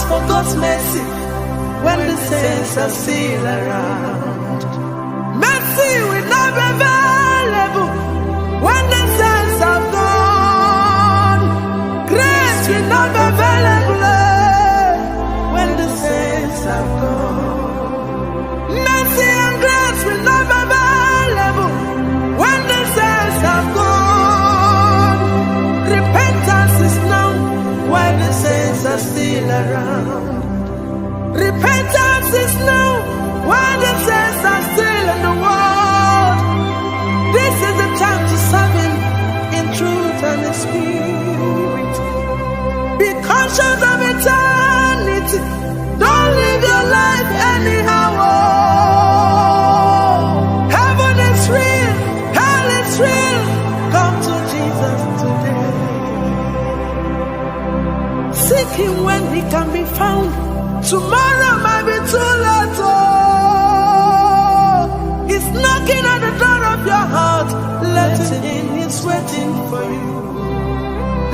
for God's mercy when the saints are still around. Mercy will not be available when the saints are gone. Grace will not be available when the saints are gone. Mercy and grace will not be available when the saints are gone. Repentance is now while the saints are still around. Repentance is now while the saints are still in the world. This is the time to serve Him in truth and in spirit. Be conscious of eternity. Don't live your life anyhow. Heaven is real, hell is real. Come to Jesus today. Seek Him when He can be found. Tomorrow might be too late. He's knocking at the door of your heart. Let Him in, He's waiting for you.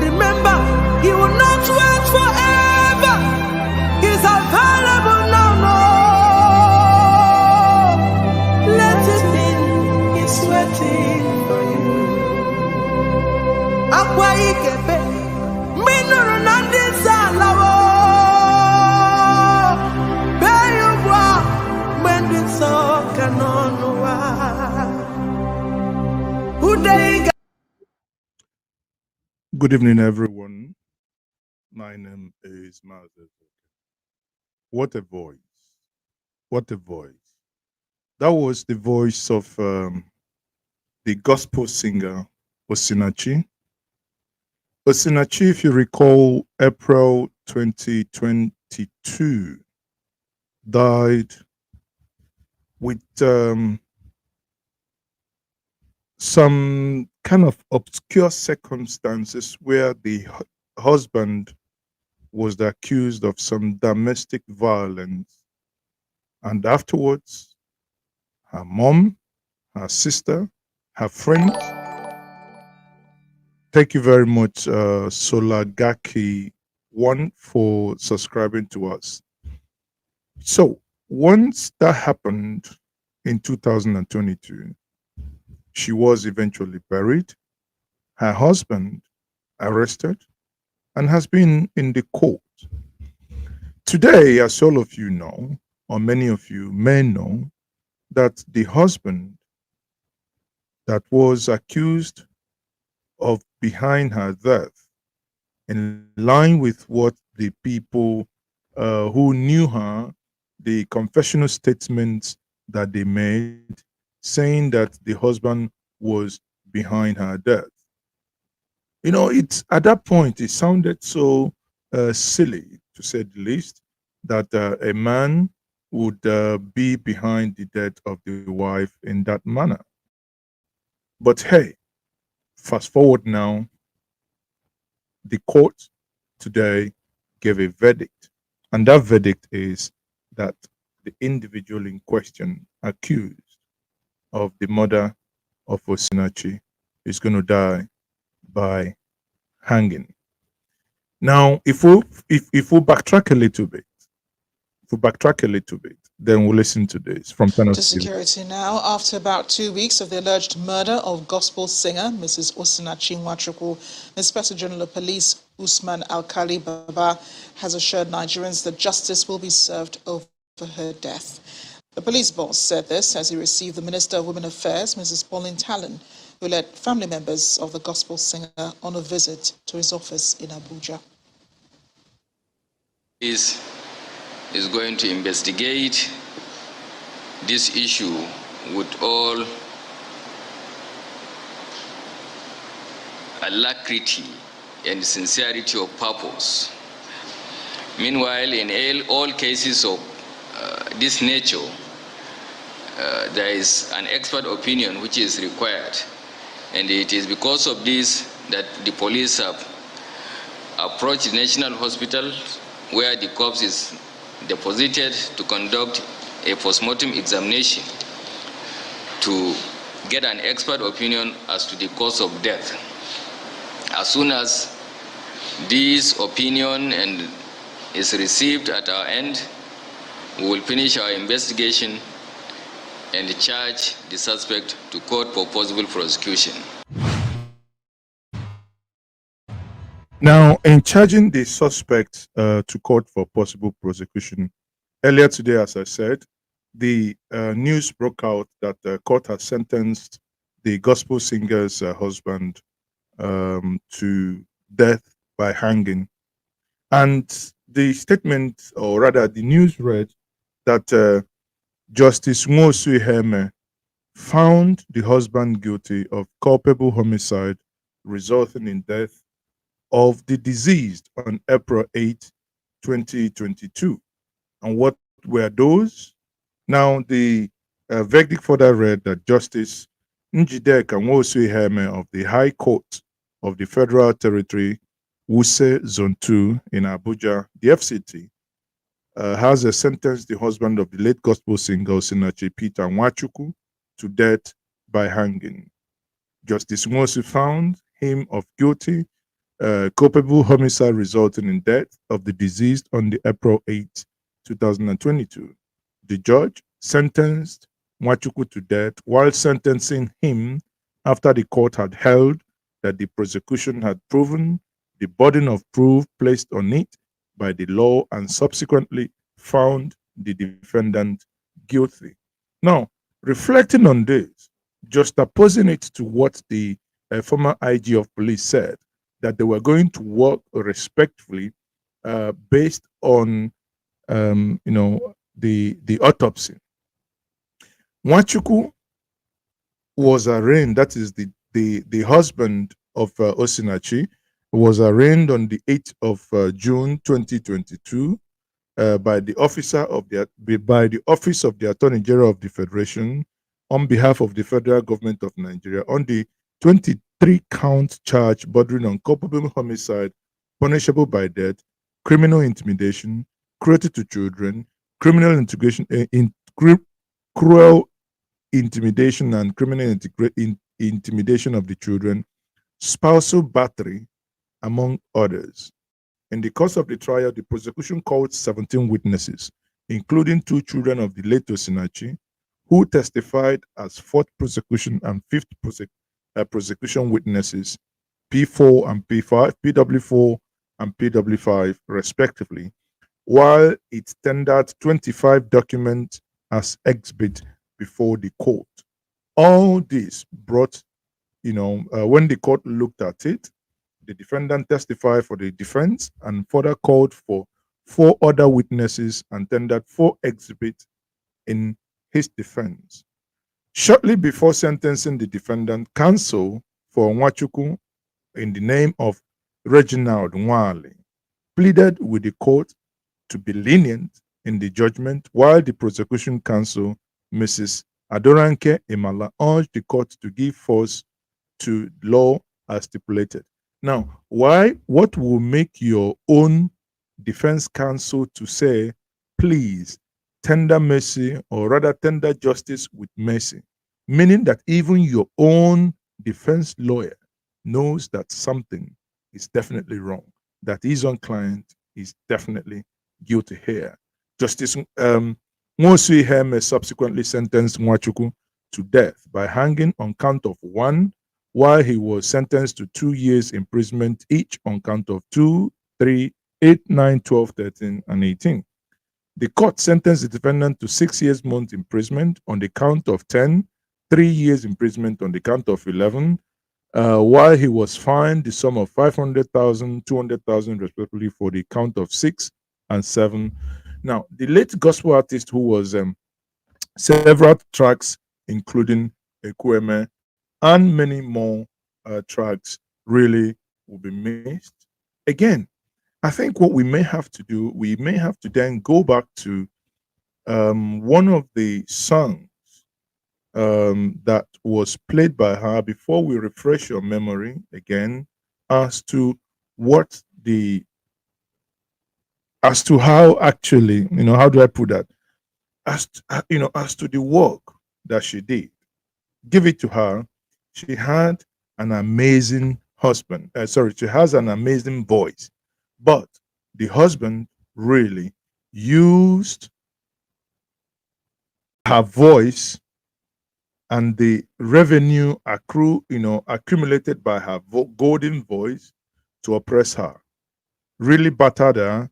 Remember, He will not wait forever. He's available now. No. Let Him in, He's waiting for you. Akwa ikebe, minuru nandisa lawo. Good evening, everyone. My name is Mazel. What a voice. What a voice. That was the voice of the gospel singer Osinachi. Osinachi, if you recall, April 2022, died with some kind of obscure circumstances where the husband was accused of some domestic violence, and afterwards her mom, her sister, her friends. Thank you very much, Solagaki1, for subscribing to us. So once that happened in 2022, she was eventually buried, her husband arrested, and has been in the court. Today, as all of you know, or many of you may know, that the husband that was accused of behind her death, in line with what the people who knew her, the confessional statements that they made, saying that the husband was behind her death. You know, it's at that point, it sounded so silly, to say the least, that a man would be behind the death of the wife in that manner. But hey, fast forward now, the court today gave a verdict, and that verdict is that the individual in question, accused of the murder of Osinachi, is going to die by hanging. Now, if we backtrack a little bit, then we'll listen to this from To security now. After about 2 weeks of the alleged murder of gospel singer Mrs. Osinachi Nwachukwu, Inspector General of Police Usman Alkali Baba has assured Nigerians that justice will be served over her death. The police boss said this as he received the Minister of Women Affairs, Mrs. Pauline Talon, who led family members of the gospel singer on a visit to his office in Abuja. Is going to investigate this issue with all alacrity and sincerity of purpose. Meanwhile, in all cases of this nature, there is an expert opinion which is required, and it is because of this that the police have approached the National Hospital where the corpse is deposited to conduct a postmortem examination to get an expert opinion as to the cause of death. As soon as this opinion and is received at our end, we will finish our investigation and charge the suspect to court for possible prosecution. Now, in charging the suspect to court for possible prosecution, earlier today, as I said, the news broke out that the court has sentenced the gospel singer's husband to death by hanging. And the statement, or rather the news read that Justice Nwosu Iheme found the husband guilty of culpable homicide resulting in death of the deceased on April 8, 2022. And what were those? Now, the verdict further read that Justice Njideka Nwosu Iheme of the High Court of the Federal Territory, Wuse Zone 2 in Abuja, the FCT, has sentenced the husband of the late gospel singer Osinachi Peter Nwachukwu to death by hanging. Justice Nwosu found him of guilty, culpable homicide resulting in death of the deceased on the April 8, 2022. The judge sentenced Nwachukwu to death while sentencing him after the court had held that the prosecution had proven the burden of proof placed on it by the law and subsequently found the defendant guilty. Now, reflecting on this, just opposing it to what the former IG of police said, that they were going to work respectfully based on, the autopsy. Nwachukwu was arraigned, that is the husband of Osinachi, was arraigned on the 8th of June 2022 by the Office of the Attorney General of the Federation on behalf of the federal government of Nigeria on the 23-count charge bordering on culpable homicide, punishable by death, criminal intimidation, cruelty to children, criminal integration, cruel intimidation and criminal intimidation of the children, spousal battery, among others. In the course of the trial, the prosecution called 17 witnesses, including 2 children of the late Osinachi, who testified as fourth prosecution and fifth prosecution witnesses, P4 and P5, PW4 and PW5, respectively, while it tendered 25 documents as exhibit before the court. All this brought, when the court looked at it, the defendant testified for the defense and further called for 4 other witnesses and tendered 4 exhibits in his defense. Shortly before sentencing the defendant, counsel for Nwachukwu, in the name of Reginald Nwale, pleaded with the court to be lenient in the judgment, while the prosecution counsel, Mrs. Adoranke Imala, urged the court to give force to law as stipulated. Now, what will make your own defense counsel to say, please tender mercy, or rather tender justice with mercy? Meaning that even your own defense lawyer knows that something is definitely wrong, that his own client is definitely guilty here. Justice Nwosu Iheme subsequently sentenced Nwachukwu to death by hanging on count of 1, while he was sentenced to 2 years imprisonment each on count of 2, 3, 8, 9, 12, 13, and 18. The court sentenced the defendant to 6 years month imprisonment on the count of 10, 3 years imprisonment on the count of 11, while he was fined the sum of 500,000, 200,000 respectively for the count of 6 and 7. Now, the late gospel artist, who was several tracks, including Ekweme, and many more tracks, really will be missed. Again, I think what we may have to do, we may have to then go back to one of the songs that was played by her before we refresh your memory again as to how actually, how do I put that? As to the work that she did. Give it to her. She had an amazing husband. She has an amazing voice. But the husband really used her voice and the revenue accumulated by her golden voice to oppress her, really battered her,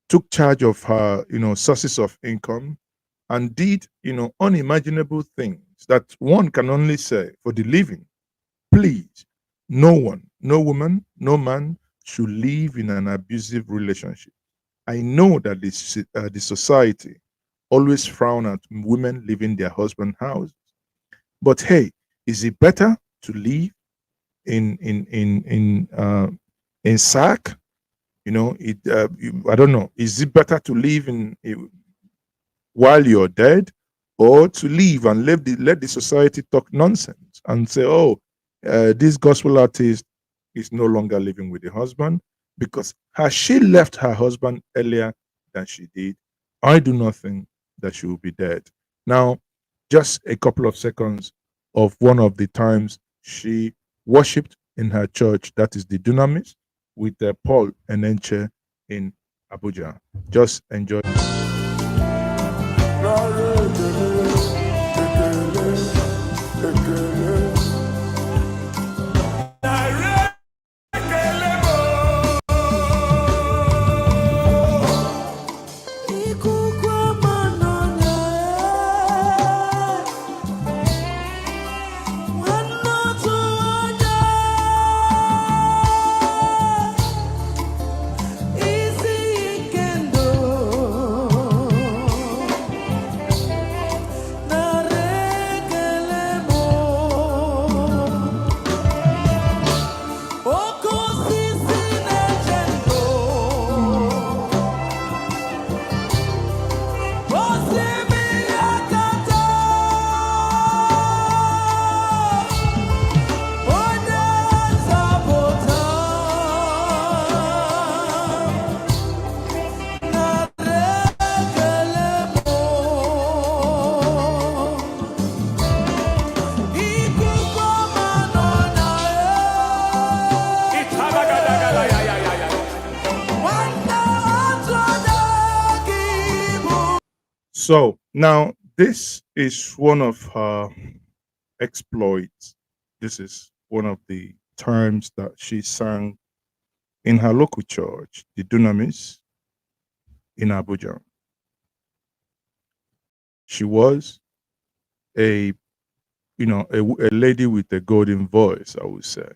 took charge of her, sources of income, and did, unimaginable things that one can only say for the living. Please, no one, no woman, no man should live in an abusive relationship. I know that the society always frown at women leaving their husband house, but hey, is it better to live in sack? I don't know. Is it better to live while you're dead, or to leave and let the society talk nonsense and say, oh, this gospel artist is no longer living with the husband because has she left her husband earlier than she did? I do not think that she will be dead. Now, just a couple of seconds of one of the times she worshipped in her church, that is the Dunamis, with Paul Enenche in Abuja. Just enjoy. So now this is one of her exploits. This is one of the times that she sang in her local church, the Dunamis in Abuja. She was a lady with a golden voice, I would say.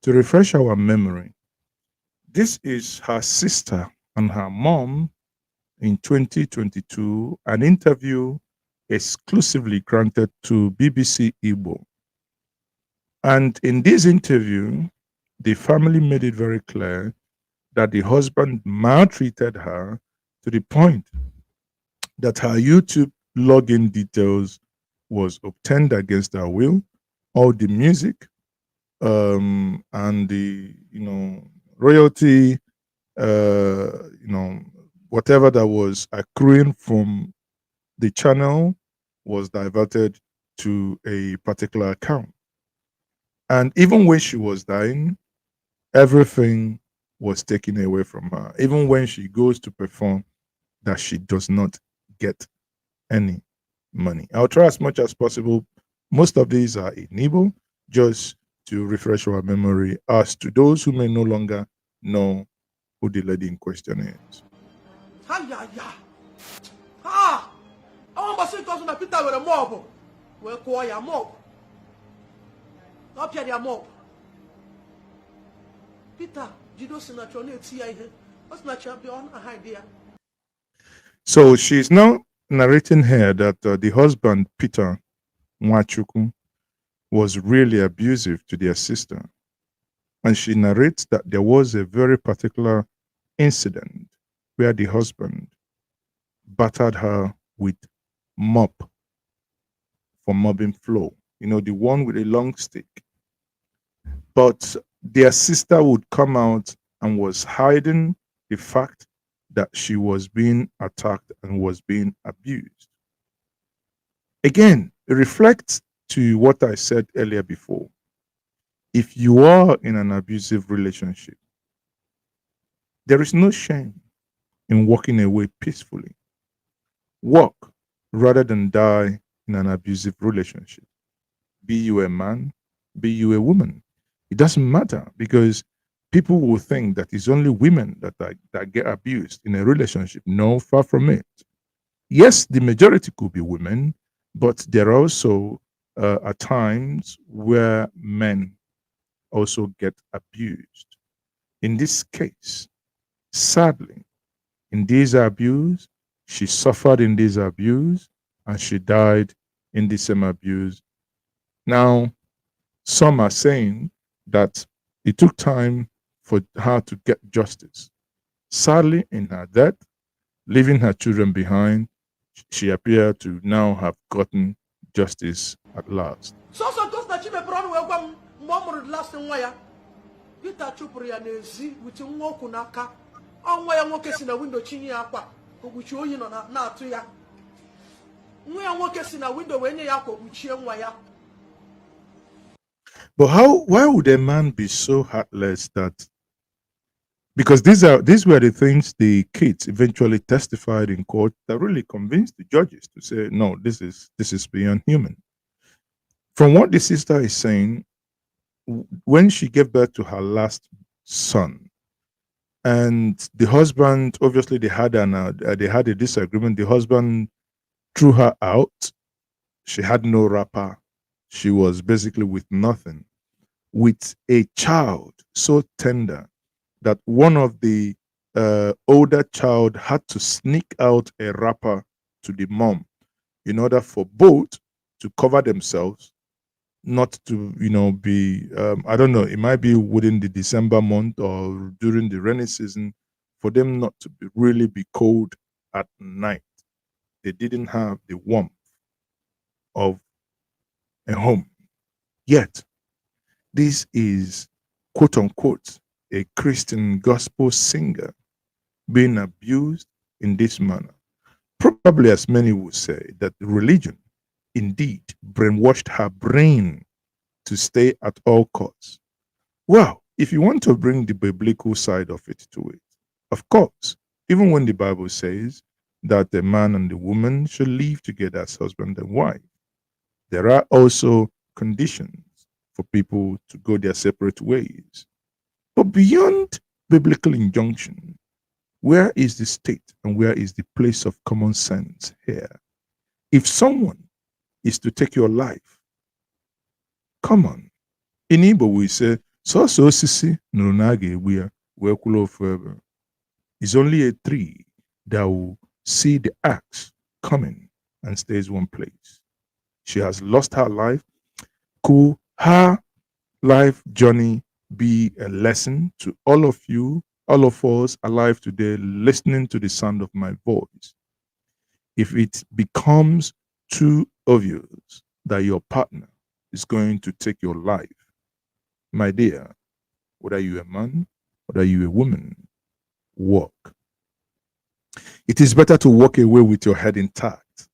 To refresh our memory, this is her sister and her mom in 2022, an interview exclusively granted to BBC Igbo. And in this interview, the family made it very clear that the husband maltreated her to the point that her YouTube login details was obtained against her will. All the music and the royalty, whatever that was accruing from the channel was diverted to a particular account. And even when she was dying, everything was taken away from her. Even when she goes to perform, that she does not get any money. I'll try as much as possible. Most of these are in Igbo, just to refresh our memory as to those who may no longer know who the lady in question is. So she's now narrating here that the husband, Peter Nwachukwu, was really abusive to their sister. And she narrates that there was a very particular incident where the husband battered her with mop for mopping floor, the one with a long stick. But their sister would come out and was hiding the fact that she was being attacked and was being abused. Again, it reflects to what I said earlier before. If you are in an abusive relationship, there is no shame in walking away peacefully. Walk rather than die in an abusive relationship. Be you a man, be you a woman. It doesn't matter because people will think that it's only women that get abused in a relationship. No, far from it. Yes, the majority could be women, but there are also at times where men also get abused. In this case, sadly, in this abuse, she suffered in this abuse and she died in the same abuse. Now, some are saying that it took time for her to get justice. Sadly, in her death, leaving her children behind, she appeared to now have gotten justice at last. So Osinachi mepere ọnụ wee gwa m mgbe ọ mụrụ last nwa ya Peter chụpụrụ ya n'ezi wute nwa okwu n'aka nwa ya nwoke si na windo chinye ya akwa okpuchi oyi nọ na-atụ ya nwa ya nwoke si na windo wee nye ya akwa okpuchie nwa ya. But why would a man be so heartless that, because these were the things the kids eventually testified in court that really convinced the judges to say, no, this is beyond human. From what the sister is saying, when she gave birth to her last son, and the husband, obviously they had a disagreement. The husband threw her out. She had no wrapper. She was basically with nothing, with a child so tender that one of the older child had to sneak out a wrapper to the mom in order for both to cover themselves, not to be I don't know, it might be within the December month or during the rainy season, for them not to really be cold at night. They didn't have the warmth of a home. Yet this is, quote unquote, a Christian gospel singer being abused in this manner. Probably, as many would say, that religion indeed brainwashed her brain to stay at all costs. Well, if you want to bring the biblical side of it to it, of course, even when the Bible says that the man and the woman should live together as husband and wife, there are also conditions for people to go their separate ways. But beyond biblical injunction, where is the state and where is the place of common sense here? If someone is to take your life, come on. In Igbo we say, so sisi nurunage we wekulo forever. It's only a tree that will see the axe coming and stays one place. She has lost her life. Could her life journey be a lesson to all of you, all of us alive today, listening to the sound of my voice? If it becomes too obvious that your partner is going to take your life, my dear, whether you a man, whether you a woman, walk. It is better to walk away with your head intact,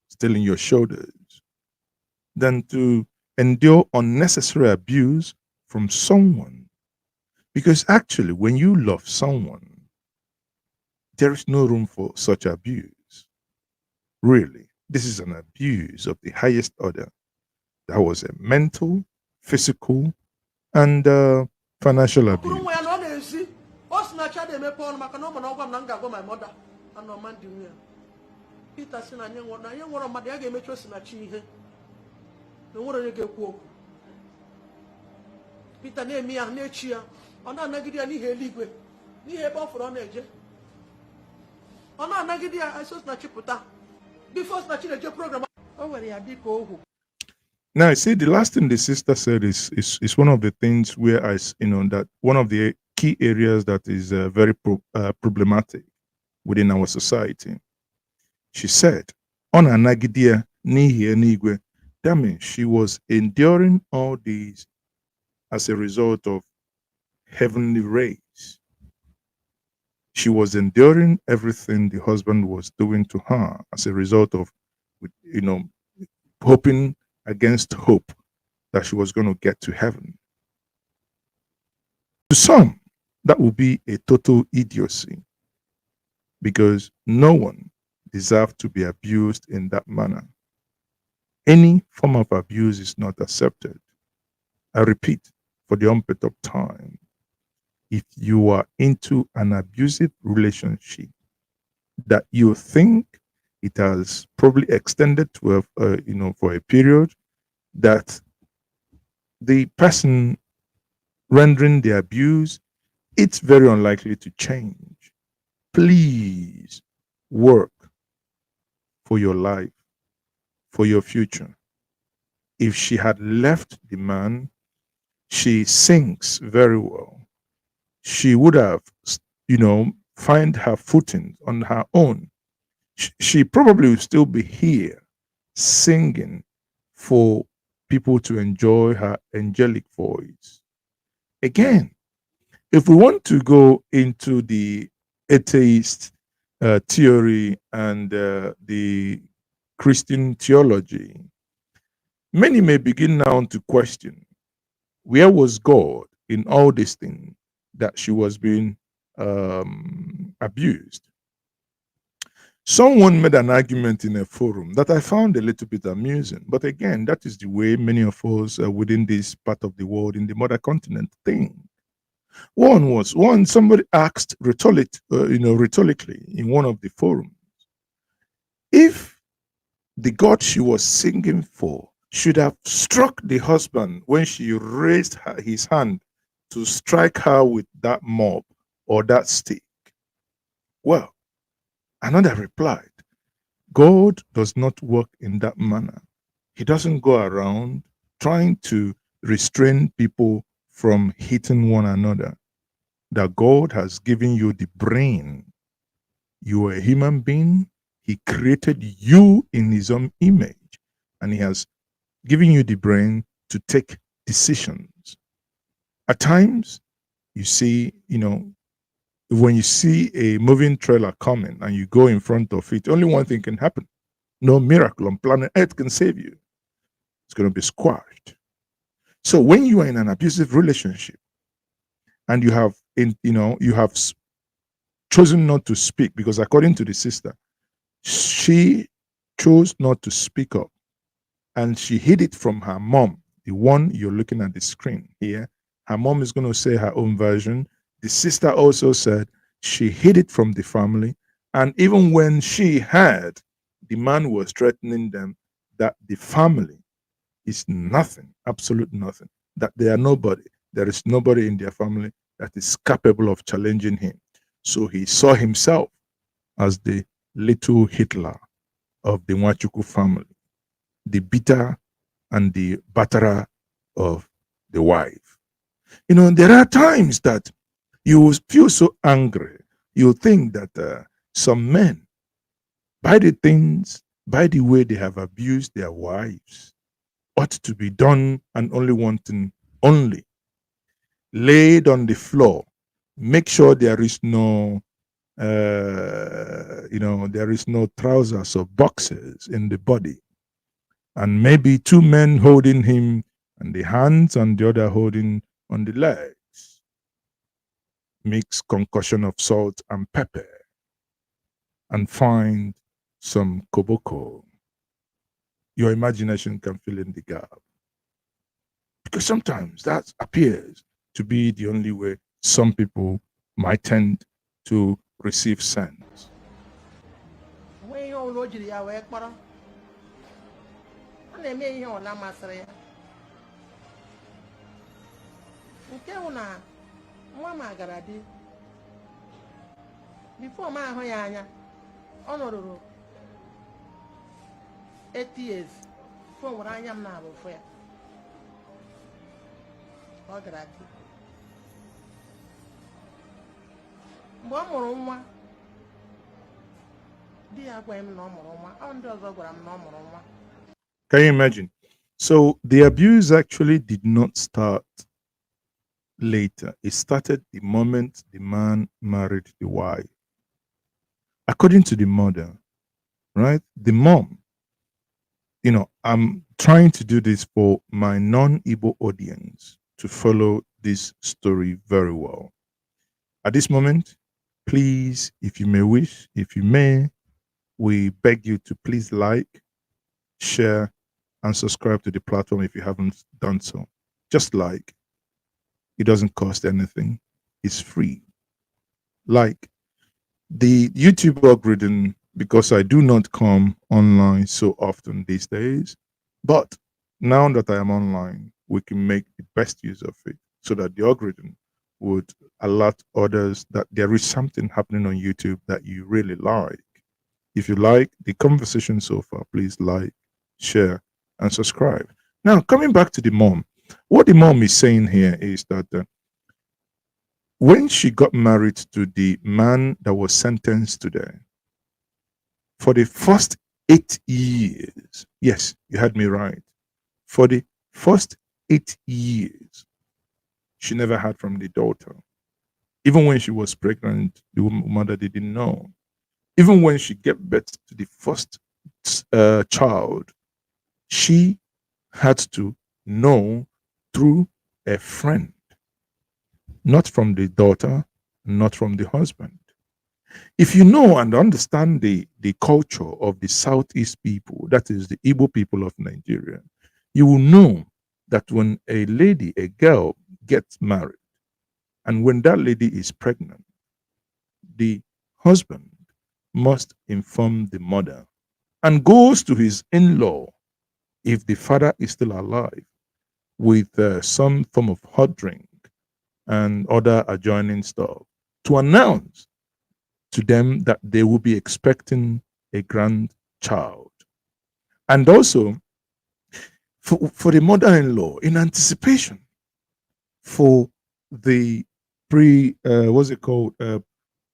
still in your shoulders, than to endure unnecessary abuse from someone. Because actually, when you love someone, there is no room for such abuse. Really, this is an abuse of the highest order. That was a mental, physical, and financial abuse. Peter si na anyị nwụrụ mmadụ ya ga-emechi Osinachi ihe na nwere onye ga-ekwu okwu. Peter na-eme ya na-echi ya ọ na-anagide ya n'ihi eluigwe n'ihi ebe ọ fụrụ ọ na-eje ọ na-anagide ya Osinachi pụta before Osinachi na-eje program o nwere ya dịka ohu. Now, I see the last thing the sister said is one of the things where that one of the key areas that is very problematic within our society. She said, on anagidia nihi enigwe, that means she was enduring all these as a result of heavenly rays. She was enduring everything the husband was doing to her as a result of, hoping against hope that she was going to get to heaven. To some, that would be a total idiocy. because no one deserves to be abused in that manner. Any form of abuse is not accepted. I repeat for the umpteenth time, if you are into an abusive relationship that you think it has probably extended to for a period, that the person rendering the abuse, it's very unlikely to change. Please work for your life, for your future. If she had left the man, she sings very well. She would have, find her footing on her own. She probably would still be here singing for people to enjoy her angelic voice. Again, if we want to go into the atheist theory and the Christian theology, many may begin now to question, where was God in all these things that she was being abused? Someone made an argument in a forum that I found a little bit amusing. But again, that is the way many of us within this part of the world, in the mother continent, think. Somebody asked rhetorically in one of the forums, if the God she was singing for should have struck the husband when she raised his hand to strike her with that mop or that stick. Well, another replied, God does not work in that manner. He doesn't go around trying to restrain people from hitting one another. That God has given you the brain. You are a human being. He created you in his own image, and he has given you the brain to take decisions. At times, you see, when you see a moving trailer coming and you go in front of it, only one thing can happen. No miracle on planet Earth can save you. It's going to be squashed. So when you are in an abusive relationship and you have chosen not to speak, because according to the sister, she chose not to speak up and she hid it from her mom, the one you're looking at the screen here. Her mom is going to say her own version. The sister also said she hid it from the family. And even when she heard the man was threatening them, that the family is nothing, absolute nothing, that they are nobody. There is nobody in their family that is capable of challenging him. So he saw himself as the little Hitler of the Nwachukwu family, the bitter and the batterer of the wife. There are times that you will feel so angry. You think that some men, by the way they have abused their wives, ought to be done and only one thing only. Laid on the floor. Make sure there is no there is no trousers or boxers in the body. And maybe two men holding him and the hands and the other holding on the legs. Mix concoction of salt and pepper and find some koboko. Your imagination can fill in the gap. Because sometimes that appears to be the only way some people might tend to receive sense. Before my hoyanya, honorable 8 years from what I am now for you. Can you imagine? So the abuse actually did not start later. It started the moment the man married the wife. According to the mother, right? The mom, I'm trying to do this for my non-Igbo audience to follow this story very well. At this moment, Please, if you may wish, if you may, we beg you to please like, share, and subscribe to the platform if you haven't done so. Just like. It doesn't cost anything. It's free. Like the YouTube algorithm, because I do not come online so often these days, but now that I am online, we can make the best use of it so that the algorithm would alert others that there is something happening on YouTube that you really like. If you like the conversation so far, please like, share, and subscribe. Now, coming back to the mom, what the mom is saying here is that when she got married to the man that was sentenced to death, for the first 8 years, yes, you had me right, for the first 8 years, she never heard from the daughter. Even when she was pregnant, the mother didn't know. Even when she gave birth to the first child, she had to know through a friend, not from the daughter, not from the husband. If you know and understand the culture of the Southeast people, that is the Igbo people of Nigeria, you will know that when a lady, a girl, gets married, and when that lady is pregnant, the husband must inform the mother and goes to his in-law if the father is still alive with some form of hot drink and other adjoining stuff to announce to them that they will be expecting a grandchild. And also for the mother-in-law in anticipation for the what's it called,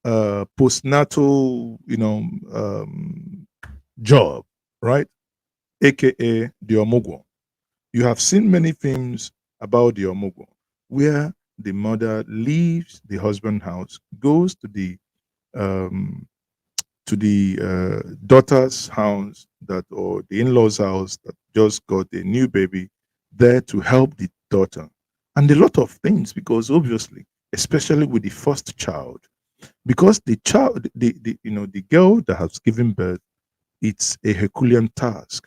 postnatal, job, right? AKA the Omugwo. You have seen many films about the Omugwo where the mother leaves the husband house, goes um, to the daughter's house that or the in-laws house that just got a new baby there to help the daughter and a lot of things, because obviously, especially with the first child, because the child, the girl that has given birth, it's a Herculean task.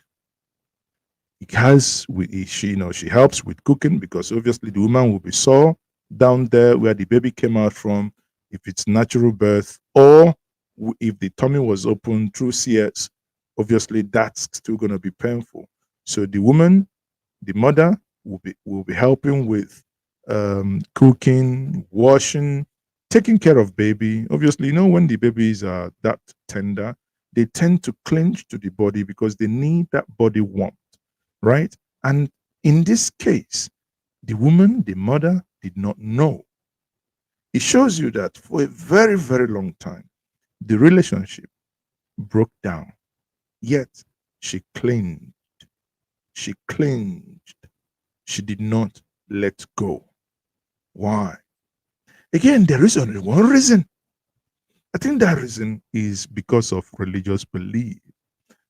It has she she helps with cooking, because obviously the woman will be sore down there where the baby came out from, if it's natural birth, or if the tummy was open through CS, obviously that's still going to be painful. So the woman, the mother, will be helping with cooking, washing, taking care of baby. Obviously, when the babies are that tender, they tend to clinch to the body because they need that body warmth, right? And in this case, the woman, the mother, did not know. It shows you that for a very, very long time, the relationship broke down. Yet she clinged. She clinged. She did not let go. Why? Again, there is only one reason. I think that reason is because of religious belief.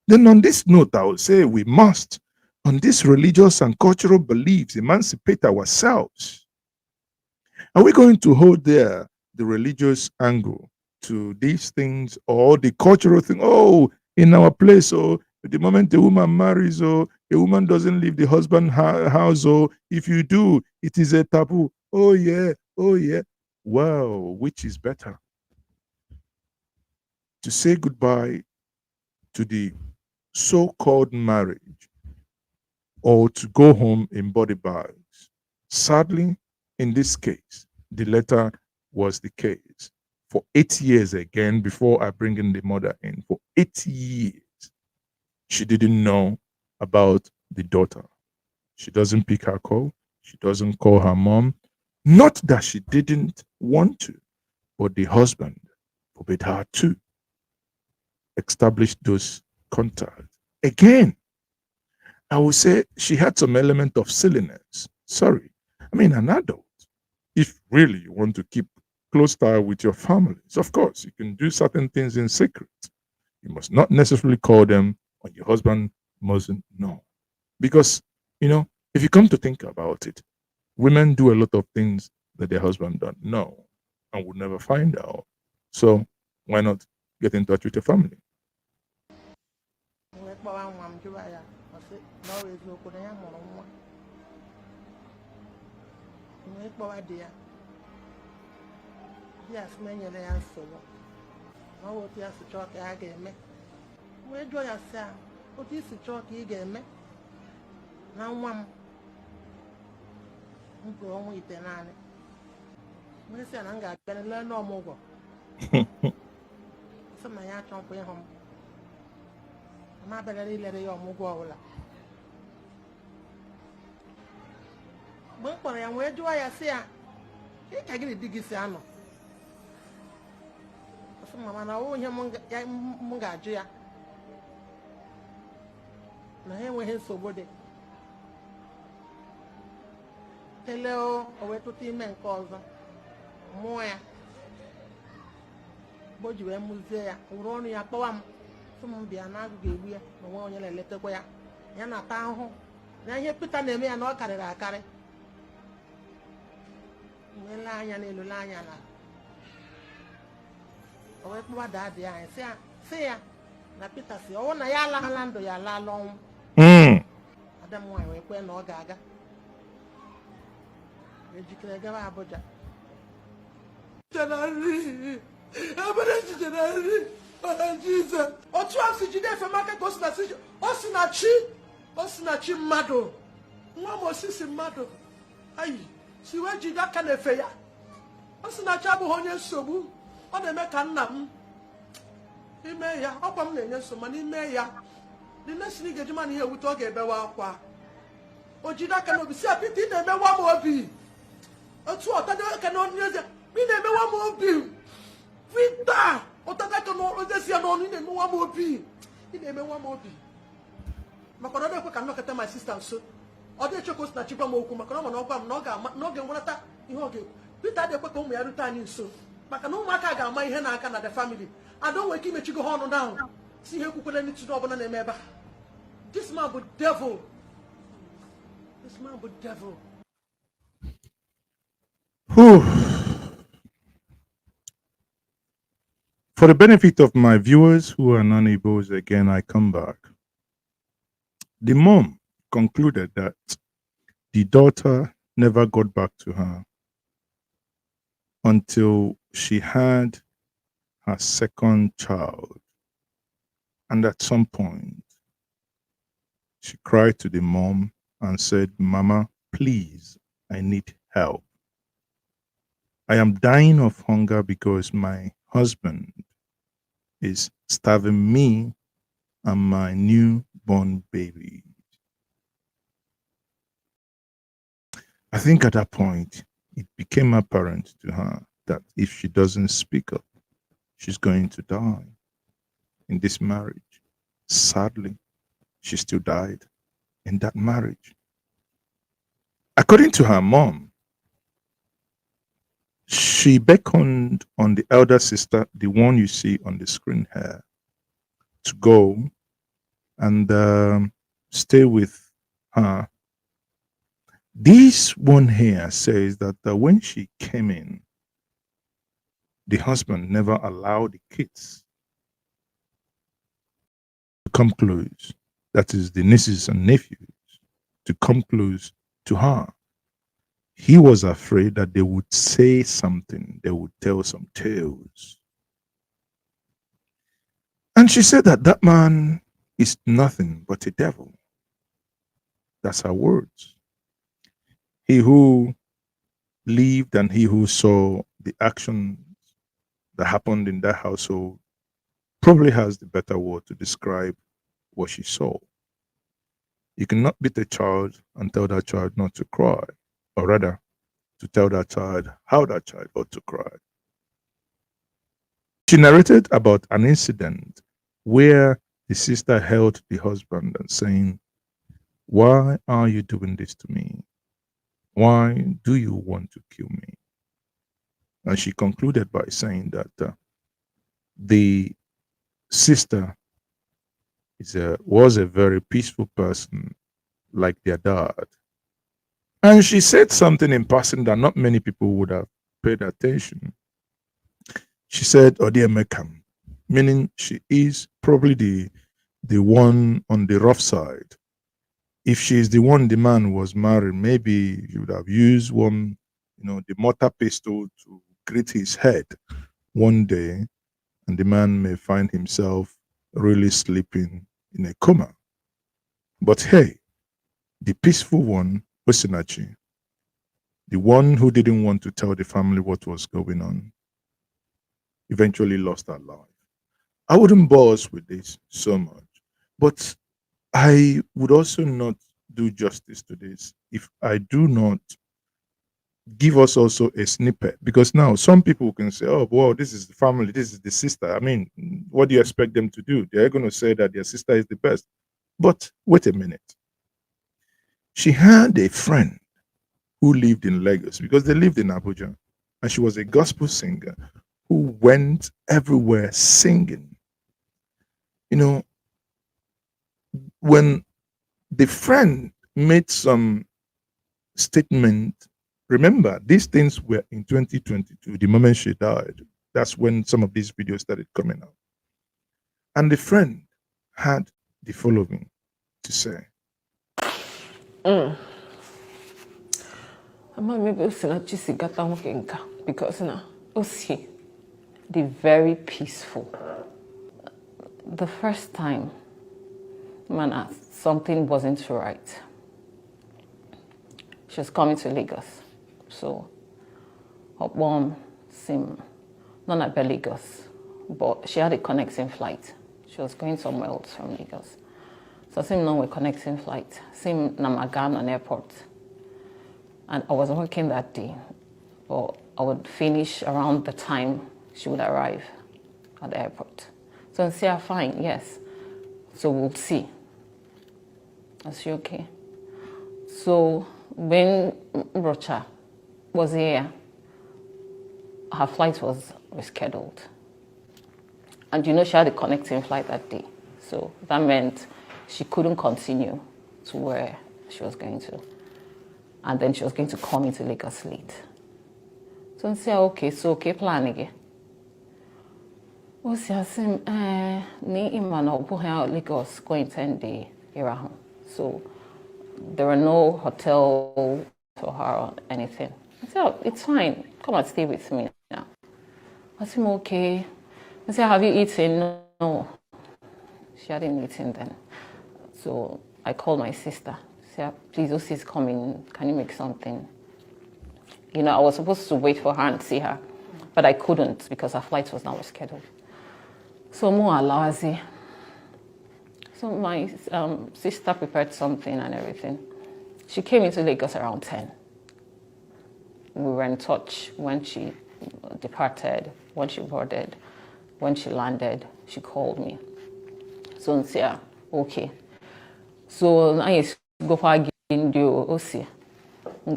Then, on this note, I would say we must, on these religious and cultural beliefs, emancipate ourselves. Are we going to hold there the religious angle to these things, or the cultural thing? Oh, in our place, oh, the moment a woman marries, oh, a woman doesn't leave the husband house, oh, if you do, it is a taboo. Oh, yeah, oh, yeah. Well, which is better? To say goodbye to the so-called marriage, or to go home in body bags? Sadly, in this case, the latter was the case. For 8 years again, before I bring in the mother in, for 8 years, she didn't know about the daughter. She doesn't pick her call. She doesn't call her mom. Not that she didn't want to, but the husband forbade her to establish those contacts. Again, I would say she had some element of silliness. Sorry. I mean, an adult, if really you want to keep close tie with your families, of course, you can do certain things in secret. You must not necessarily call them, or your husband mustn't know. Because, if you come to think about it, women do a lot of things that their husband don't know and would never find out. So why not get in touch with your family? Yes, many answer. No, what yes, the chalk I gave me. Where do you say? What is the chalk you gave me? Now, one go on with the nanny. We say, I'm going to learn no more. Some my aunt won't pay home. My belly let you move. But where do I say? You can get a big piano. Mama na wo hia munga jia na he we so bode teleo owe to ti men kozo moya boji we muze ya uronu ya kpawam sum bia na agu ga-egbu ya na nwa onye na-eletekwa ya ya na ta ahụ na ihe Pita na-eme ya na ọ karịrị akarị nwele anya n'elu anya na owe kpụwa daadị anyị si ya na Pita si ọwụ na ya alahala ndụ ya alaala ọnwụ Adam nwaanyị wee kwe na ọ ga-aga ejikere gawa Abuja otu a si jide efe maka ka Osinachi mmadụ nwa m osisi mmadụ ayi si wee jide aka na-efe ya Osinachi abụghị onye nsogbu ọ na-eme ka nna m ime ya ọkwa m na-enye nsogbu mana ime ya dị nesiri ga-eji mana ihe ewute ọ ga-ebewa akwa o jide aka n'obi si Pita ị na-emewa m obi otu ọtado aka n'ọnụ eze ị na-emewa m obi Pita ọtado aka n'ọnụ eze ya n'ọnụ ị na-emewa m obi ị na-emewa m obi maka na ọ na-ekwe ka nnọkọta my sister nso ọ dị echekwa Osinachi gwa m okwu maka na ọ ma na ọgwa m na ọ ga-enwerata ihe ọ ga-ekwu Pita adịghị ekwe ka ụmụ ya rute anyị nso maka na ụmụaka ga-ama ihe na-aka na the family ada onwe ike imechigo ha ọnụ down si ihe ekwukwele n'itụdị ọbụla na-eme ebe a this man bụ devil For the benefit of my viewers who are non-Igbos, again, I come back. The mom concluded that the daughter never got back to her until she had her second child. And at some point, she cried to the mom and said, "Mama, please, I need help. I am dying of hunger because my husband is starving me and my newborn baby." I think at that point, it became apparent to her that if she doesn't speak up, she's going to die in this marriage. Sadly, she still died in that marriage. According to her mom, she beckoned on the elder sister, the one you see on the screen here, to go and stay with her. This one here says that when she came in, the husband never allowed the kids to come close. That is, the nieces and nephews to come close to her. He was afraid that they would say something, they would tell some tales. And she said that that man is nothing but a devil. That's her words. He who lived and he who saw the actions that happened in that household probably has the better word to describe what she saw. You cannot beat a child and tell that child not to cry, or rather, to tell that child how that child ought to cry. She narrated about an incident where the sister held the husband and saying, "Why are you doing this to me? Why do you want to kill me?" And she concluded by saying that the sister was a very peaceful person, like their dad. And she said something in passing that not many people would have paid attention. She said Odiemekam, meaning she is probably the one on the rough side. If she is the one the man was married, maybe he would have used one, the mortar pestle to grate his head one day, and the man may find himself really sleeping in a coma. But hey, the peaceful one, Osinachi, the one who didn't want to tell the family what was going on, eventually lost her life. I wouldn't bore us with this so much, but I would also not do justice to this if I do not give us also a snippet, because now some people can say, oh well, this is the family, this is the sister. I mean, what do you expect them to do? They're going to say that their sister is the best. But wait a minute, she had a friend who lived in Lagos, because they lived in Abuja, and she was a gospel singer who went everywhere singing. When the friend made some statement, remember, these things were in 2022, the moment she died. That's when some of these videos started coming out. And the friend had the following to say. Because now, the very peaceful. The first time, man, something wasn't right. She was coming to Lagos, so her mom seemed not at Lagos, but she had a connecting flight. She was going somewhere else from Lagos, so same non a connecting flight. Same Namagan on airport, and I was working that day, but I would finish around the time she would arrive at the airport. So I said, fine, yes. So we'll see. I said, okay. So when Rocha was here, her flight was rescheduled. And she had a connecting flight that day. So that meant she couldn't continue to where she was going to. And then she was going to come into Lagos late. So I said, okay, plan again. I said, ni imano buha Lagos going 10 day around. So there were no hotel for her or anything. I said, oh, it's fine. Come and stay with me now. I said, okay. I said, have you eaten? No. She hadn't eaten then. So I called my sister. I said, please, Osi's coming. Can you make something? I was supposed to wait for her and see her, but I couldn't because her flight was not rescheduled. So more alazi. So my sister prepared something and everything. She came into Lagos around 10. We were in touch when she departed, when she boarded, when she landed. She called me. So I said, okay. So I go for a Indio Osi. It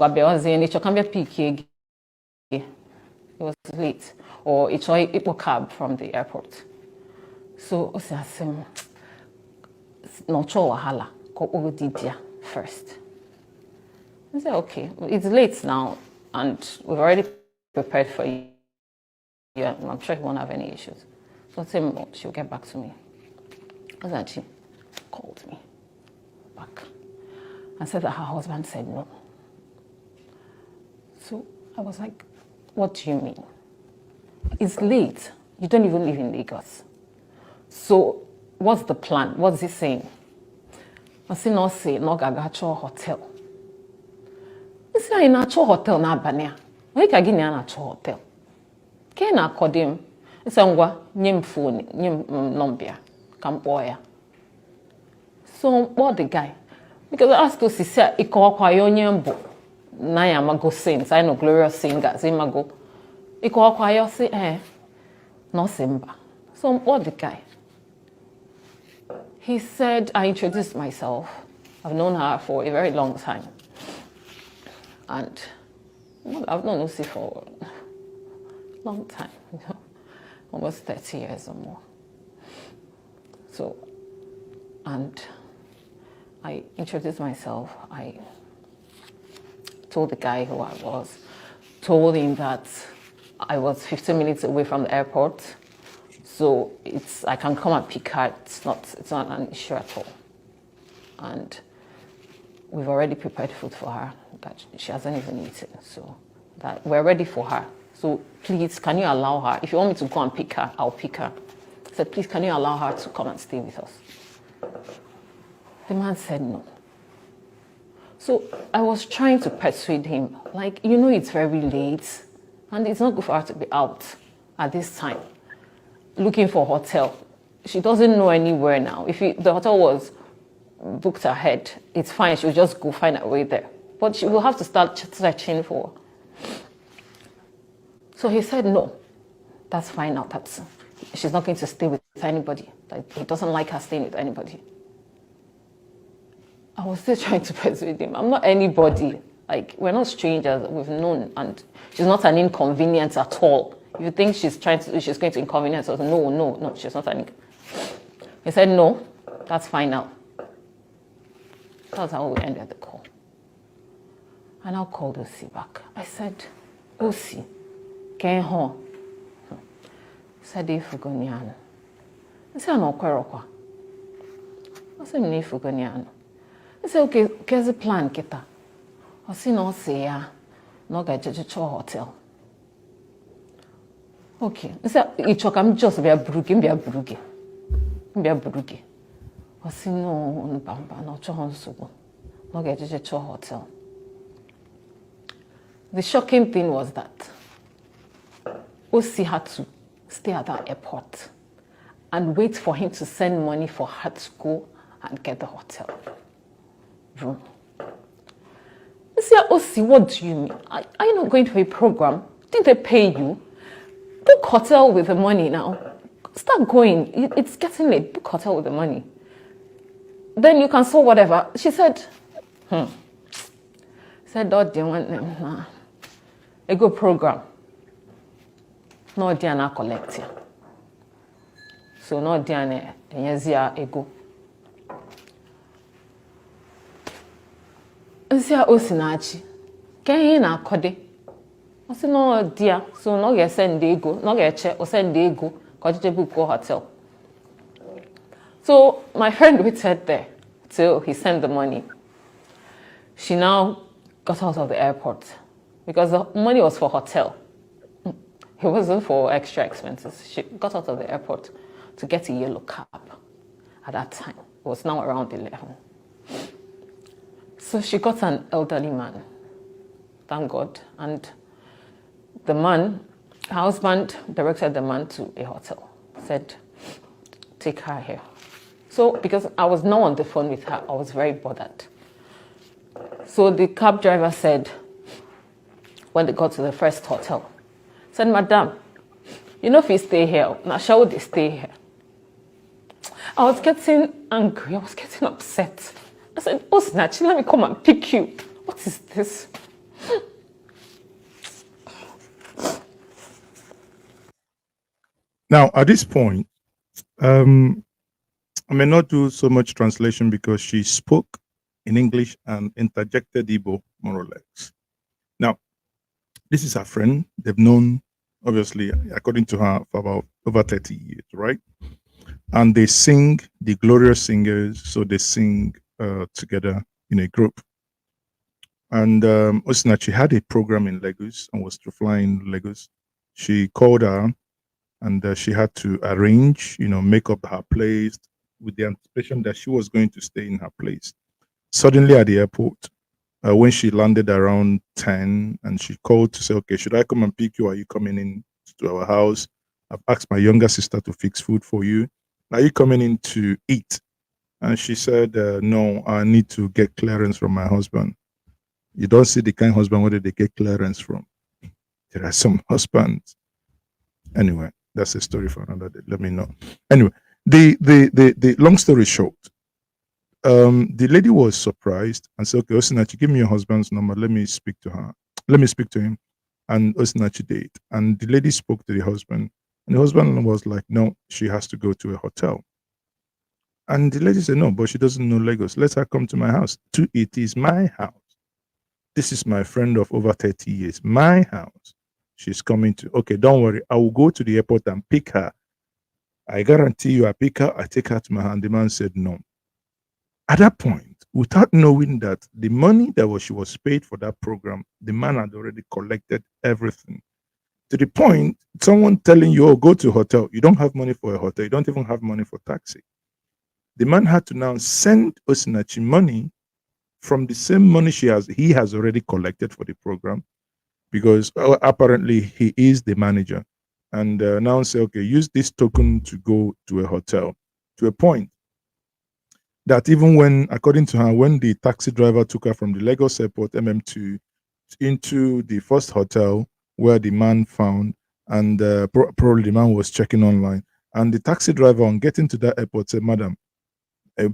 was late, or it's a cab from the airport. So I said, not sure wahala, go first. I said, okay, it's late now, and we've already prepared for you. Yeah, I'm sure he won't have any issues. So I said, she'll get back to me. Osinachi called me back and said that her husband said no. So I was like, what do you mean? It's late. You don't even live in Lagos. So what's the plan? What's he saying? I said, no, gagacho hotel. He said, in a hotel na bania. Why can you na hotel? Can na kodim? He said, nyem phone, nyem number, kampoya. So what the guy? Because I asked to see, iko kwa yonyembo. Na ya mago sings, I know glorious singer, zimago. Iko kwa yo say, no simba. So what the guy? He said, I introduced myself. I've known her for a very long time. And I've known Lucy for a long time, almost 30 years or more. So, and I introduced myself. I told the guy who I was, told him that I was 15 minutes away from the airport, so I can come and pick her. It's not an issue at all. And we've already prepared food for her that she hasn't even eaten, so that we're ready for her. So please, can you allow her? If you want me to go and pick her, I'll pick her. I said, please, can you allow her to come and stay with us? The man said no. So I was trying to persuade him, like, you know, it's very late and it's not good for her to be out at this time looking for a hotel. She doesn't know anywhere now. If the hotel was booked ahead, it's fine. She'll just go find her way there. But she will have to start searching for. So he said, no, that's fine now. She's not going to stay with anybody. Like, he doesn't like her staying with anybody. I was still trying to persuade him. I'm not anybody. Like, we're not strangers. We've known, and she's not an inconvenience at all. If you think she's going to inconvenience us, no, she's not an. He said, no, that's fine now. That's how we ended the call. And I called Osi back. I said, Osi, can home? He said, Ifugoniano. I said, no, Kwerokwa. I said, Ifugoniano. I said, okay, here's the plan, Kita. I said, no, say, no, get to hotel. Okay. I said, I'm just be a brugi. I said, no, no, get to hotel. The shocking thing was that Osi had to stay at that airport and wait for him to send money for her to go and get the hotel room. I said, Osi, what do you mean? Are you not going to a program? Didn't they pay you? Book hotel with the money now. Start going. It's getting late. Book hotel with the money. Then you can sell whatever. She said, said, oh, do you want them? A good program. No, they are not collecting. So, no, they are not ego. I said, Osinachi, can you not code? I said, no, dear. So, no, you send the ego. No, you check or send the ego. Because you book hotel. So, my friend waited there till he sent the money. She now got out of the airport because the money was for hotel. It wasn't for extra expenses. She got out of the airport to get a yellow cab at that time. It was now around 11. So she got an elderly man, thank God. And the man, her husband, directed the man to a hotel, said, take her here. So because I was now on the phone with her, I was very bothered. So the cab driver said, when they got to the first hotel, said, Madam, you know if you stay here, now shall they stay here? I was getting angry, I was getting upset. I said, Osinachi, let me come and pick you. What is this? Now, at this point, I may not do so much translation because she spoke in English and interjected Igbo, more or less. Now, this is her friend. They've known, obviously, according to her, for about over 30 years, right? And they sing, the Glorious Singers, so they sing together in a group. And Osinachi had a program in Lagos and was to fly in Lagos. She called her and she had to arrange, make up her place with the anticipation that she was going to stay in her place. Suddenly at the airport, when she landed around 10 and she called to say, okay, should I come and pick you? Are you coming in to our house? I've asked my younger sister to fix food for you. Are you coming in to eat? And she said, no, I need to get clearance from my husband. You don't see the kind of husband where they get clearance from. There are some husbands. Anyway, that's a story for another day. Let me know. Anyway, the long story short, the lady was surprised and said, okay, Osinachi, give me your husband's number. Let me speak to her. Let me speak to him. And Osinachi did. And the lady spoke to the husband. And the husband was like, no, she has to go to a hotel. And the lady said, no, but she doesn't know Lagos. Let her come to my house. It is my house. This is my friend of over 30 years. My house. she's coming to. Okay, don't worry. I will go to the airport and pick her. I guarantee you, I pick her, I take her to my hand. The man said no. At that point, without knowing that the money that she was paid for that program, the man had already collected everything. To the point, someone telling you, oh, go to a hotel. You don't have money for a hotel. You don't even have money for taxi. The man had to now send Osinachi money from the same money he has already collected for the program, because apparently he is the manager, and now say, okay, use this token to go to a hotel, to a point that even when, according to her, when the taxi driver took her from the Lagos airport MM2 into the first hotel where the man found, and probably the man was checking online, and the taxi driver on getting to that airport said, madam,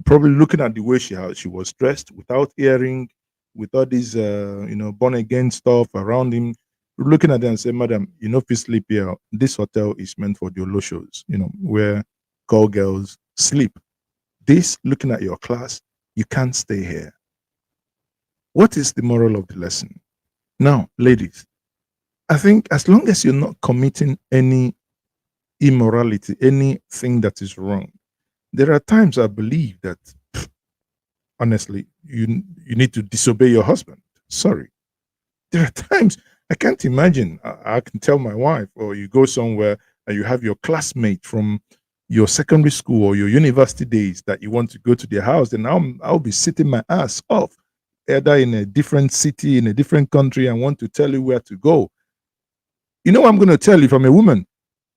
probably looking at the way she was dressed, without earring, with all these born again stuff around him, looking at them and say, madam, if you sleep here, this hotel is meant for the oloshos, where call girls sleep. This, looking at your class, you can't stay here. What is the moral of the lesson? Now, ladies, I think as long as you're not committing any immorality, anything that is wrong, there are times I believe that, honestly, you need to disobey your husband. Sorry. There are times I can't imagine. I can tell my wife, or you go somewhere and you have your classmate from your secondary school or your university days that you want to go to their house, then I'll be sitting my ass off, either in a different city, in a different country, and want to tell you where to go. You know what I'm going to tell you from a woman?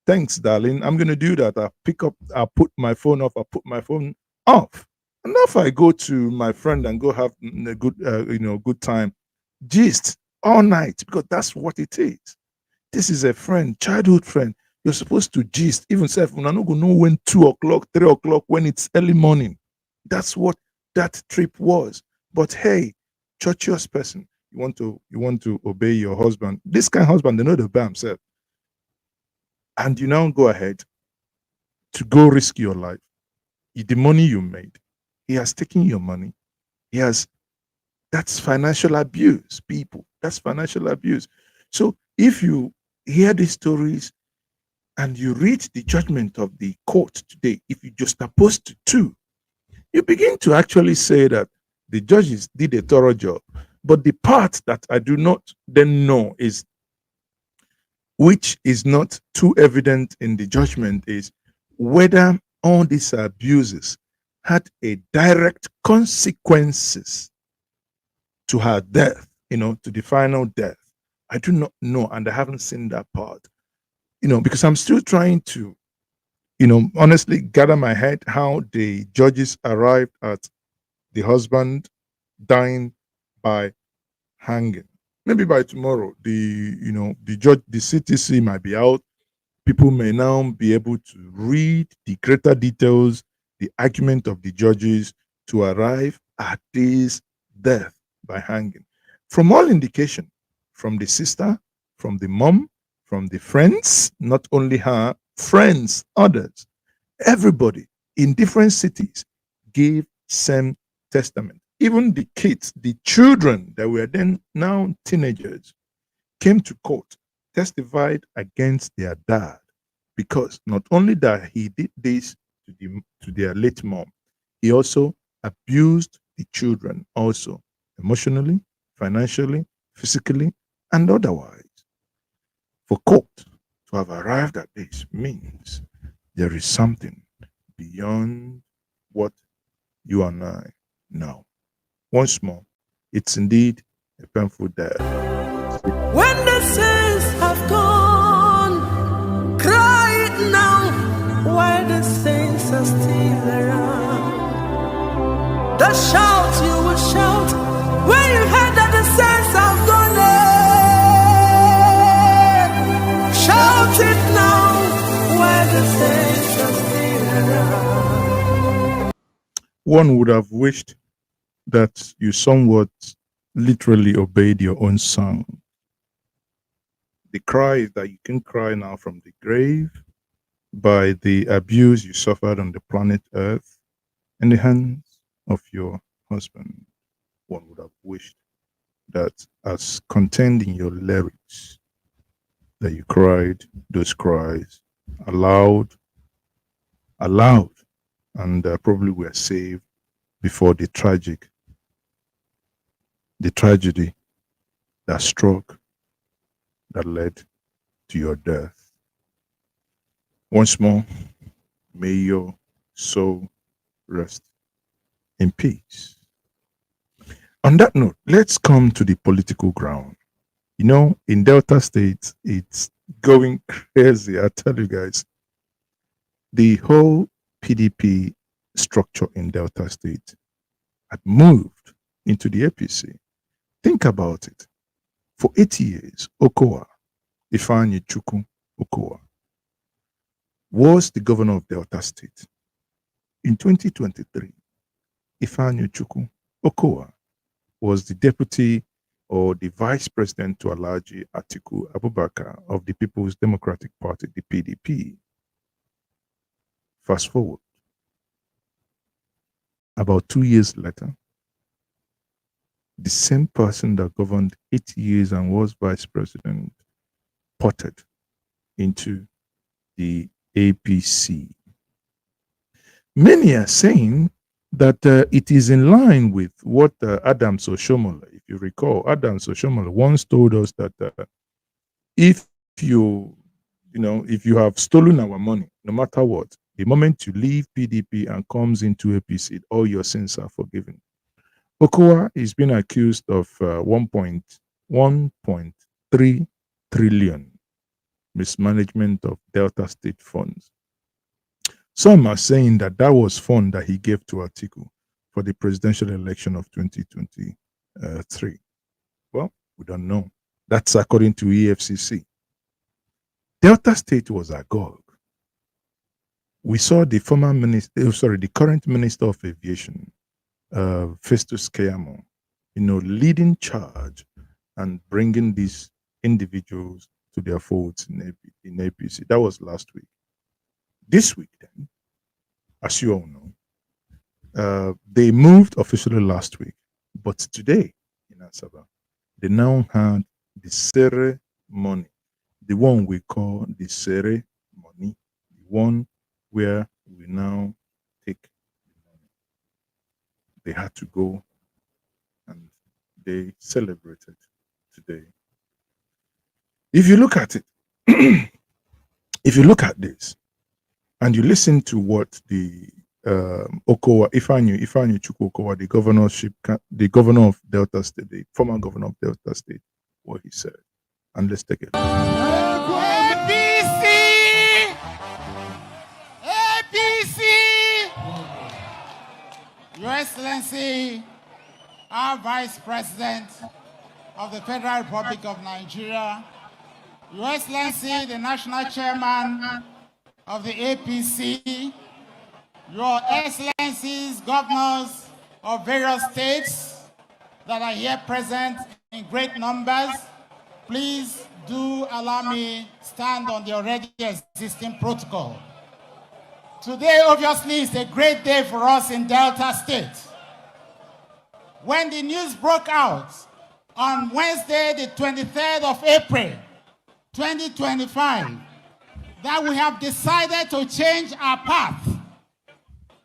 Thanks, darling. I'm going to do that. I'll put my phone off. I'll put my phone off. And if I go to my friend and go have a good time, gist all night, because that's what it is. This is a friend, childhood friend. You're supposed to gist, even say, I'm not going to know when 2 o'clock, 3 o'clock, when it's early morning. That's what that trip was. But hey, churchious person, you want to obey your husband. This kind of husband, they know to obey himself. And you now go ahead to go risk your life. The money you made, he has taken your money. That's financial abuse, people. That's financial abuse. So if you hear these stories and you read the judgment of the court today, if you just opposed to two, you begin to actually say that the judges did a thorough job. But the part that I do not then know is, which is not too evident in the judgment, is whether all these abuses had a direct consequences to her death, to the final death. I do not know, and I haven't seen that part, because I'm still trying to, honestly gather my head how the judges arrived at the husband dying by hanging. Maybe by tomorrow, the CTC might be out. People may now be able to read the greater details, the argument of the judges to arrive at this death by hanging. From all indication, from the sister, from the mom, from the friends, not only her, friends, others, everybody in different cities gave same testament. Even the kids, the children that were then now teenagers, came to court, testified against their dad, because not only that he did this to their late mom, he also abused the children also, emotionally, financially, physically, and otherwise. For court to have arrived at this means there is something beyond what you and I know. Once more, it's indeed a painful death. When the saints have gone, cry it now, while the saints are still around. The shout you will shout when you heard that the saints have gone. Shout it now, while the saints are still around. One would have wished that you somewhat literally obeyed your own song. The cry is that you can cry now from the grave by the abuse you suffered on the planet Earth in the hands of your husband. One would have wished that, as contained in your lyrics, that you cried those cries aloud, and probably were saved before the tragedy that struck, that led to your death. Once more, may your soul rest in peace. On that note, let's come to the political ground. You know, in Delta State, it's going crazy. I tell you guys, the whole PDP structure in Delta State had moved into the APC. Think about it. For 8 years, Okowa, Ifeanyi Chukwu Okowa, was the governor of Delta State. In 2023, Ifeanyi Chukwu Okowa was the deputy or the vice president to Alhaji Atiku Abubakar of the People's Democratic Party, the PDP. Fast forward, about 2 years later, the same person that governed 8 years and was vice president ported into the APC. Many are saying that it is in line with what Adams Oshiomhole, if you recall, Adams Oshiomhole once told us that if you have stolen our money, no matter what, the moment you leave PDP and comes into APC, all your sins are forgiven. Okowa is being accused of 1.3 trillion mismanagement of Delta State funds. Some are saying that that was fund that he gave to Atiku for the presidential election of 2023. Well, we don't know. That's according to EFCC. Delta State was agog. We saw the the current Minister of Aviation, Festus Keyamo, leading charge and bringing these individuals to their folds in APC. That was last week. This week, then, as you all know, they moved officially last week, but today in Asaba, they now had the ceremony, the one we call the ceremony, the one where we now take the money. They had to go and they celebrated today. If you look at it, if you look at this, and you listen to what the Okowa, Ifeanyi Chukwu Okowa, the governor of Delta State, the former governor of Delta State, what he said. And let's take it. APC! APC! Your Excellency, our Vice President of the Federal Republic of Nigeria, Your Excellency, the National Chairman of the APC, Your Excellencies, governors of various states that are here present in great numbers, please do allow me stand on the already existing protocol. Today, obviously, is a great day for us in Delta State. When the news broke out on Wednesday, the 23rd of April, 2025, that we have decided to change our path,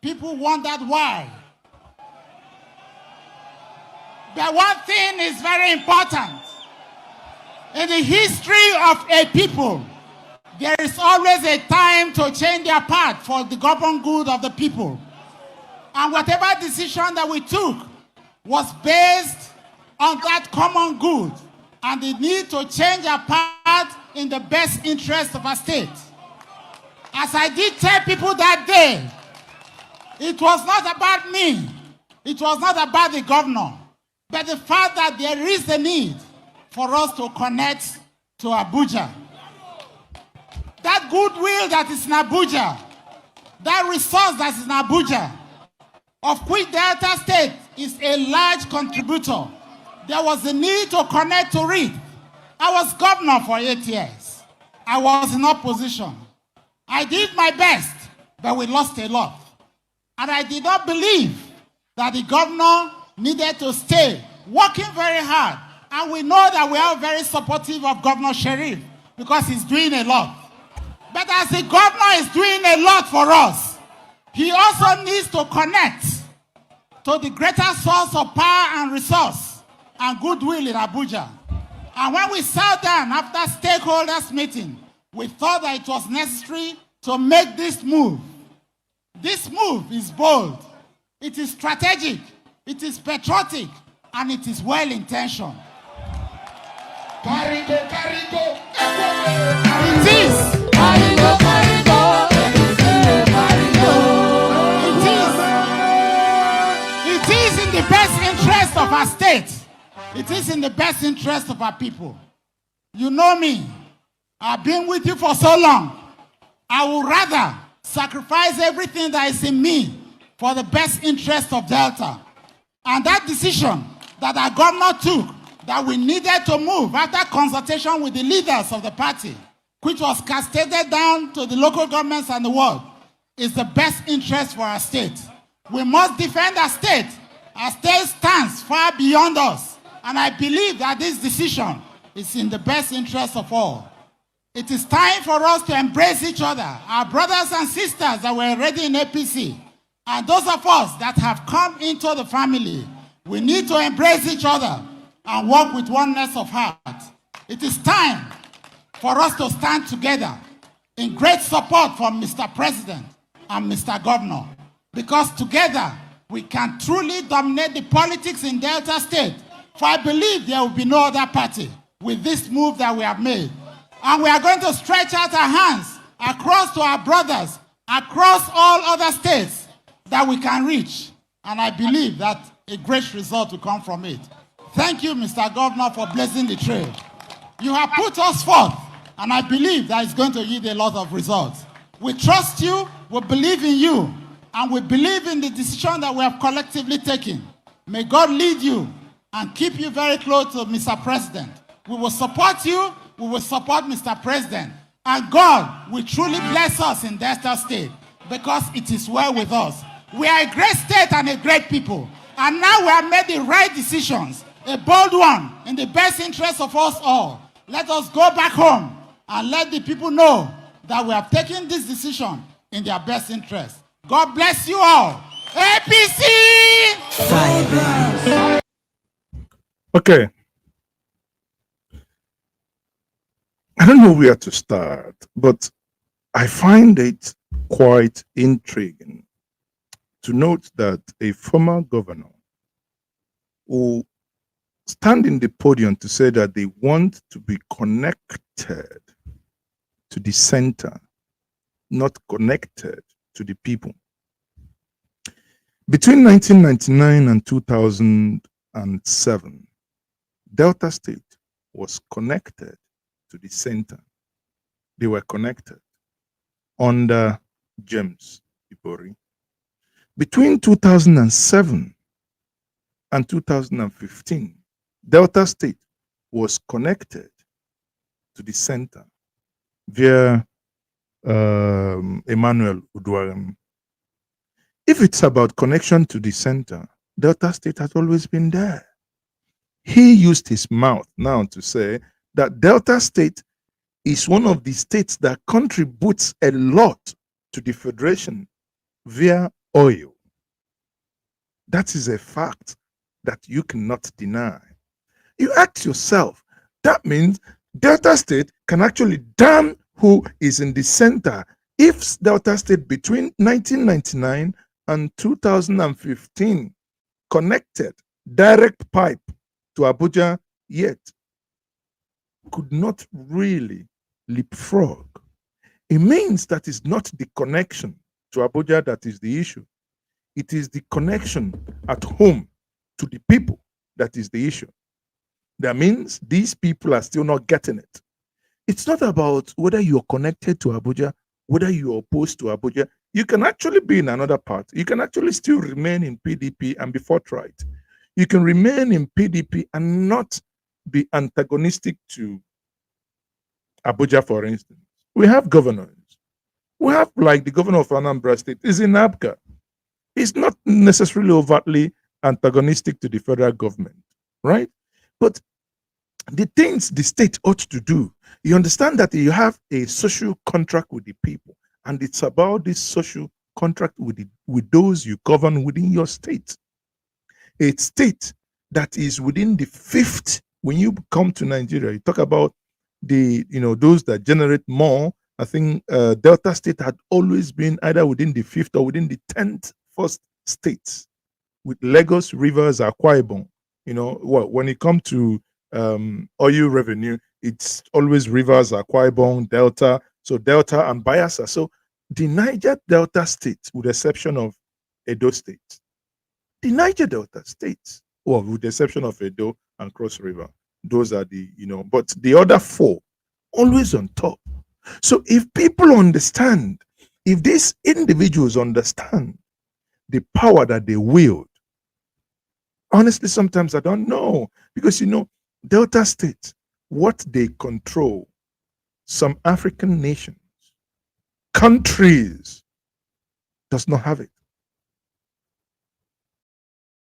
people wondered why. But one thing is very important. In the history of a people, there is always a time to change their path for the common good of the people. And whatever decision that we took was based on that common good and the need to change our path in the best interest of our state. As I did tell people that day, it was not about me. It was not about the governor. But the fact that there is a need for us to connect to Abuja. That goodwill that is in Abuja, that resource that is in Abuja, of which Delta State is a large contributor, there was a need to connect to it. I was governor for 8 years. I was in opposition. I did my best, but we lost a lot. And I did not believe that the governor needed to stay working very hard. And we know that we are very supportive of Governor Sheriff, because he's doing a lot. But as the governor is doing a lot for us, he also needs to connect to the greater source of power and resource and goodwill in Abuja. And when we sat down after stakeholders meeting, we thought that it was necessary to make this move. This move is bold, it is strategic, it is patriotic, and it is well-intentioned. It is in the best interest of our state. It is in the best interest of our people. You know me. I've been with you for so long. I would rather sacrifice everything that is in me for the best interest of Delta. And that decision that our governor took, that we needed to move after consultation with the leaders of the party, which was cascaded down to the local governments and the world, is the best interest for our state. We must defend our state. Our state stands far beyond us. And I believe that this decision is in the best interest of all. It is time for us to embrace each other, our brothers and sisters that were already in APC, and those of us that have come into the family. We need to embrace each other and work with oneness of heart. It is time for us to stand together in great support from Mr. President and Mr. Governor, because together we can truly dominate the politics in Delta State. For I believe there will be no other party with this move that we have made. And we are going to stretch out our hands across to our brothers, across all other states that we can reach. And I believe that a great result will come from it. Thank you, Mr. Governor, for blessing the trail. You have put us forth, and I believe that it's going to yield a lot of results. We trust you, we believe in you, and we believe in the decision that we have collectively taken. May God lead you and keep you very close to Mr. President. We will support you, we will support Mr. President, and God will truly bless us in Delta State because it is well with us. We are a great state and a great people, and now we have made the right decisions, a bold one, in the best interest of us all. Let us go back home and let the people know that we have taken this decision in their best interest. God bless you all. APC! Okay. I don't know where to start, but I find it quite intriguing to note that a former governor who stand in the podium to say that they want to be connected to the center, not connected to the people. Between 1999 and 2007, Delta State was connected to the center. They were connected under James Ibori. Between 2007 and 2015, Delta State was connected to the center via Emmanuel Uduaghan. If it's about connection to the center, Delta State has always been there. He used his mouth now to say that Delta State is one of the states that contributes a lot to the Federation via oil. That is a fact that you cannot deny. You ask yourself, that means Delta State can actually damn who is in the center. If Delta State between 1999 and 2015 connected direct pipe to Abuja, yet could not really leapfrog, it means that it's not the connection to Abuja that is the issue. It is the connection at home to the people that is the issue. That means these people are still not getting it. It's not about whether you're connected to Abuja, whether you're opposed to Abuja. You can actually be in another part. You can actually still remain in PDP and be forthright. You can remain in PDP and not be antagonistic to Abuja, for instance. We have governors. We have, like the governor of Anambra State, is in APCA. He's not necessarily overtly antagonistic to the federal government, right? But the things the state ought to do. You understand that you have a social contract with the people, and it's about this social contract with those you govern within your state. A state that is within the fifth. When you come to Nigeria, you talk about those that generate more. I think Delta State had always been either within the fifth or within the 10th first states, with Lagos, Rivers, Akwa Ibom. When it comes to oil revenue, it's always Rivers, Akwa Ibom, Delta. So Delta and Bayelsa. So the Niger Delta State, with the exception of Edo State, the Niger Delta states, well, with the exception of Edo and Cross River, those are but the other four, always on top. So if people understand, if these individuals understand the power that they wield, honestly, sometimes I don't know, because Delta State, what they control, some African nations, countries, does not have it.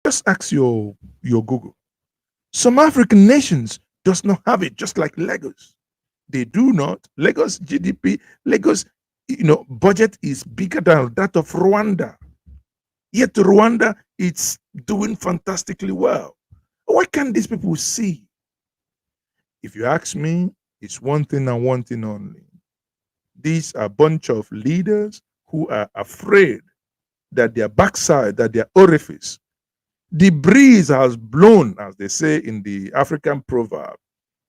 Just ask your Google. Some African nations does not have it, just like Lagos. They do not. Lagos GDP, Lagos, budget is bigger than that of Rwanda. Yet Rwanda, it's doing fantastically well. What can these people see? If you ask me, it's one thing and one thing only. These are a bunch of leaders who are afraid that their backside, that their orifice, the breeze has blown, as they say in the African proverb.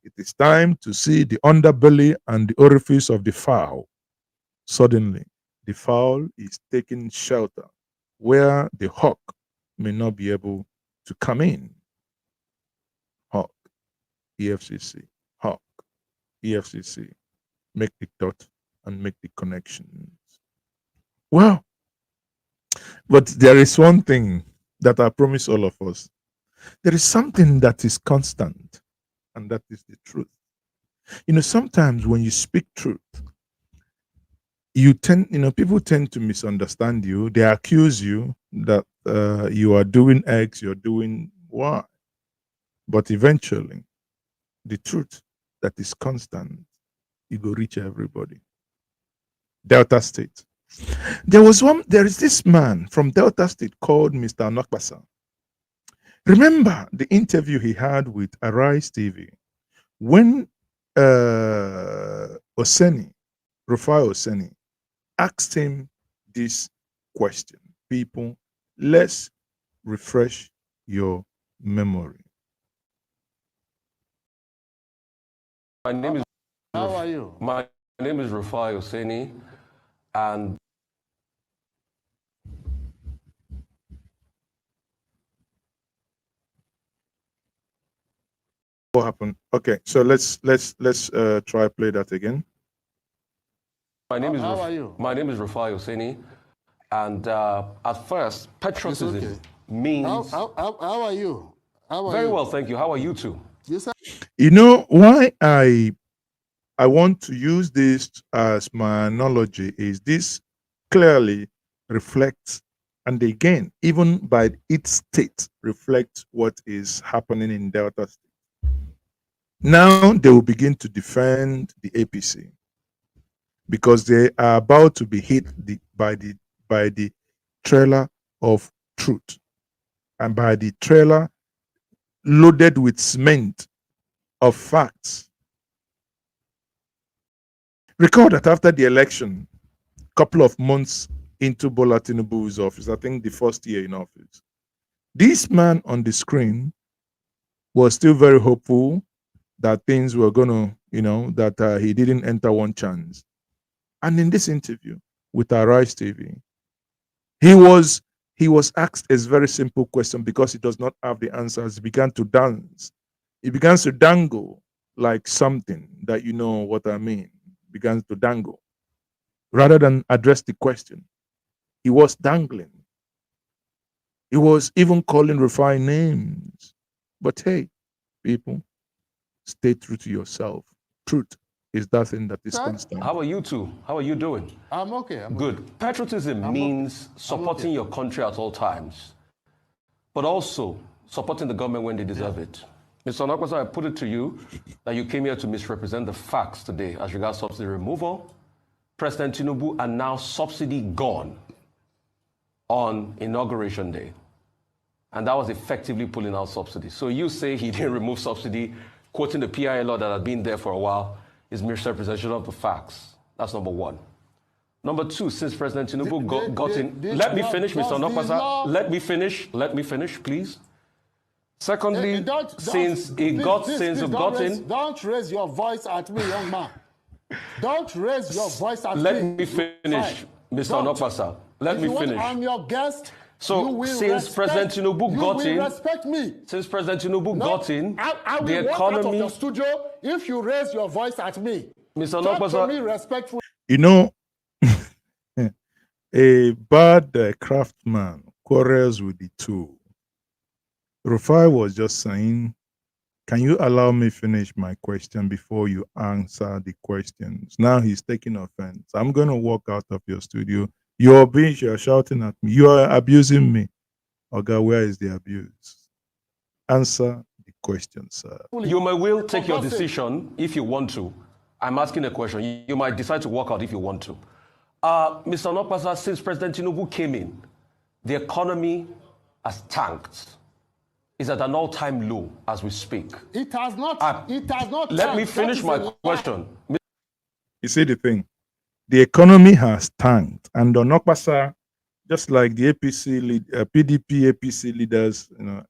It is time to see the underbelly and the orifice of the fowl. Suddenly, the fowl is taking shelter where the hawk may not be able to come in. Hawk, EFCC, hawk, EFCC. Make the dot and make the connections. Well, but there is one thing that I promise all of us. There is something that is constant, and that is the truth. Sometimes when you speak truth, people tend to misunderstand you. They accuse you that you are doing X, you're doing Y. But eventually, the truth that is constant, it will reach everybody. Delta State. There is this man from Delta State called Mr. Anokpasa. Remember the interview he had with Arise TV when Rufai Oseni, asked him this question. People, let's refresh your memory. My name is. How are you? My name is Rufai Oseni, and what happened? Okay, so let's try play that again. my name is. How are you? My name is Rufai Oseni, and at first, patriotism means. How are you? How are Very you? well, thank you. How are you too? Yes, Why I want to use this as my analogy is this clearly reflects, and again, even by its state, reflects what is happening in Delta State. Now they will begin to defend the APC because they are about to be hit by the trailer of truth, and by the trailer loaded with cement of facts. Recall that after the election, a couple of months into Bola Tinubu's office, I think the first year in office, this man on the screen was still very hopeful that things were going to, that he didn't enter one chance. And in this interview with Arise TV, he was asked a very simple question because he does not have the answers. He began to dance. He began to dangle like something that you know what I mean. Began to dangle. Rather than address the question, he was dangling. He was even calling refined names. But hey, people, stay true to yourself. Truth is that thing that is constant. How are you two? How are you doing? I'm okay. I'm Good. okay. Patriotism means supporting your country at all times, but also supporting the government when they deserve it. Mr. Onokwasa, I put it to you that you came here to misrepresent the facts today as regards subsidy removal. President Tinubu announced subsidy gone on Inauguration Day. And that was effectively pulling out subsidy. So you say he didn't remove subsidy, quoting the PIA law that had been there for a while, is misrepresentation of the facts. That's number one. Number two, since President Tinubu got in... Let me finish, Mr. Onokwasa. Let me finish, please. Secondly, since he got in... Don't raise your voice at me, young man. Don't raise your voice at me. Let me finish, Mr. Onokwasa. Let me finish. I'm your guest. So since President Tinubu got in... respect me. Since President Tinubu got in, I will the walk out of economy... the studio if you raise your voice at me. Mr. Talk to Onokwasa... me respectfully. You know, a bad craftsman quarrels with the tool. Rufai was just saying, can you allow me finish my question before you answer the questions? Now he's taking offense. I'm going to walk out of your studio. You're shouting at me. You are abusing me. Oga, where is the abuse? Answer the question, sir. You may will take your decision if you want to. I'm asking a question. You might decide to walk out if you want to. Mr. Onokwasa, since President Tinubu came in, the economy has tanked. It's at an all-time low as we speak. It has not. It has not. Let me finish my question. You see the thing? The economy has tanked, and Onokwasa, just like the APC, PDP, APC leaders, you know,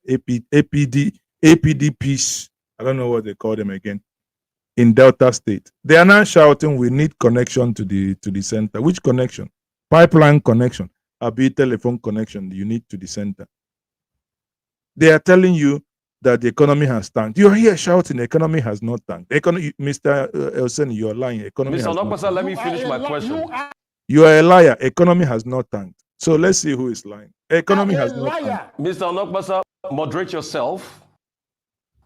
APDPs, I don't know what they call them again, in Delta State, they are now shouting, "We need connection to the center." Which connection? Pipeline connection, a telephone connection you need to the center. They are telling you that the economy has tanked. You are here shouting, the economy has not tanked. Mr. Elsen, you are lying. Economy Mr. Onokwasa, let me finish my question. You are a liar. Economy has not tanked. So let's see who is lying. Economy has not tanked. Mr. Onokwasa, moderate yourself.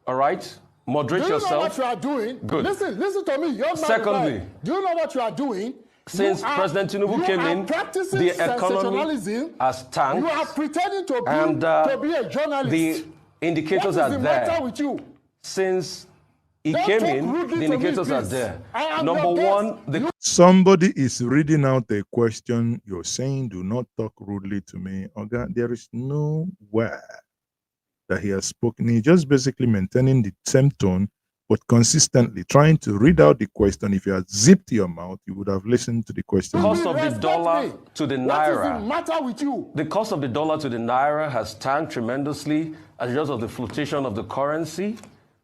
All right? Moderate yourself. Do you know what you are doing? Good. Listen to me. You're Secondly, do you know what you are doing? Since President Tinubu came in, the economy has tanked. You are pretending to be a journalist. The indicators are there. What is the matter with you? Since he came in, the indicators are there. Number one, somebody is reading out a question. You're saying, do not talk rudely to me. Okay? There is nowhere that he has spoken. He's just basically maintaining the same tone, but consistently trying to read out the question. If you had zipped your mouth, you would have listened to the question. The cost of the dollar to the naira. What is the matter with you? The cost of the dollar to the naira has tanked tremendously as a result of the fluctuation of the currency.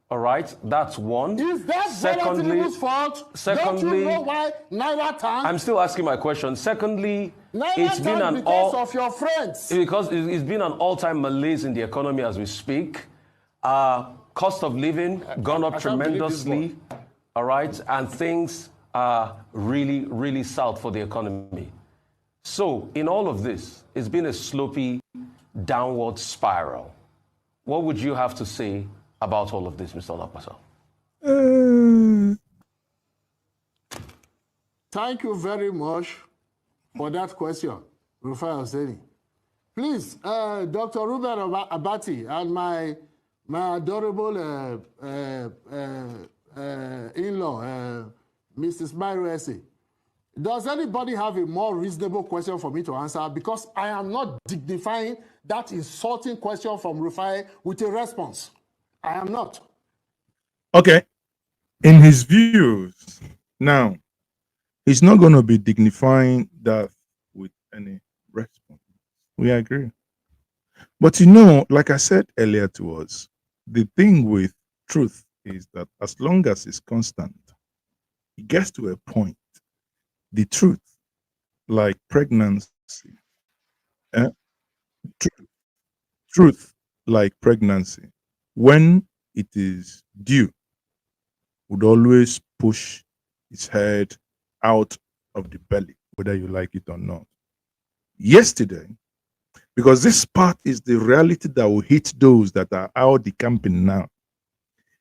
All right, that's one. Is that Tinubu's fault? Don't you know why naira tanked? I'm still asking my question. Secondly, it's been because of your friends. Because it's been an all-time malaise in the economy as we speak. Cost of living gone up tremendously, all right, and things are really, really south for the economy. So in all of this, it's been a slopey downward spiral. What would you have to say about all of this, Mr. Onokwasa? Thank you very much for that question, Rufai Oseni. Please, Dr. Ruben Abati and my adorable in-law, Mrs. Mairese, does anybody have a more reasonable question for me to answer? Because I am not dignifying that insulting question from Rufai with a response. I am not. Okay. In his views, now, he's not going to be dignifying that with any response. We agree. But you know, like I said earlier to us, the thing with truth is that as long as it's constant, it gets to a point. The truth, like pregnancy, truth like pregnancy, when it is due, would always push its head out of the belly, whether you like it or not. Yesterday, because this part is the reality that will hit those that are out the camping now.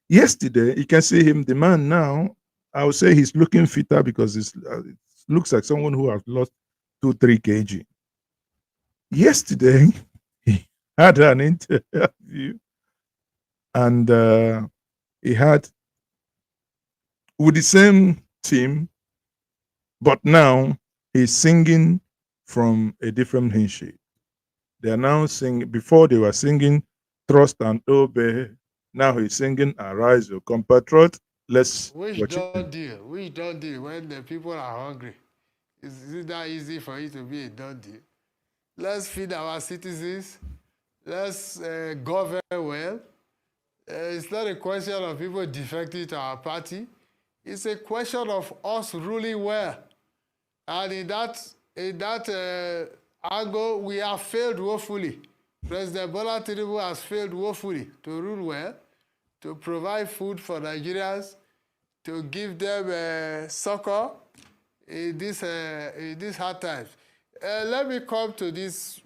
Yesterday, you can see him, the man now, I would say he's looking fitter because it looks like someone who has lost 2-3 kg. Yesterday, he had an interview and he had with the same team, but now he's singing from a different handshake. They are now singing, before they were singing Trust and Obey. Now he's singing Arise, your compatriot. Let's Which watch don't it. deal? Which don't deal when the people are hungry? Is it that easy for it to be a done deal? Let's feed our citizens. Let's govern well. It's not a question of people defecting to our party. It's a question of us ruling well. And in that angle, we have failed woefully. President Bola Tinubu has failed woefully to rule well, to provide food for Nigerians, to give them succor in this hard times. Let me come to this.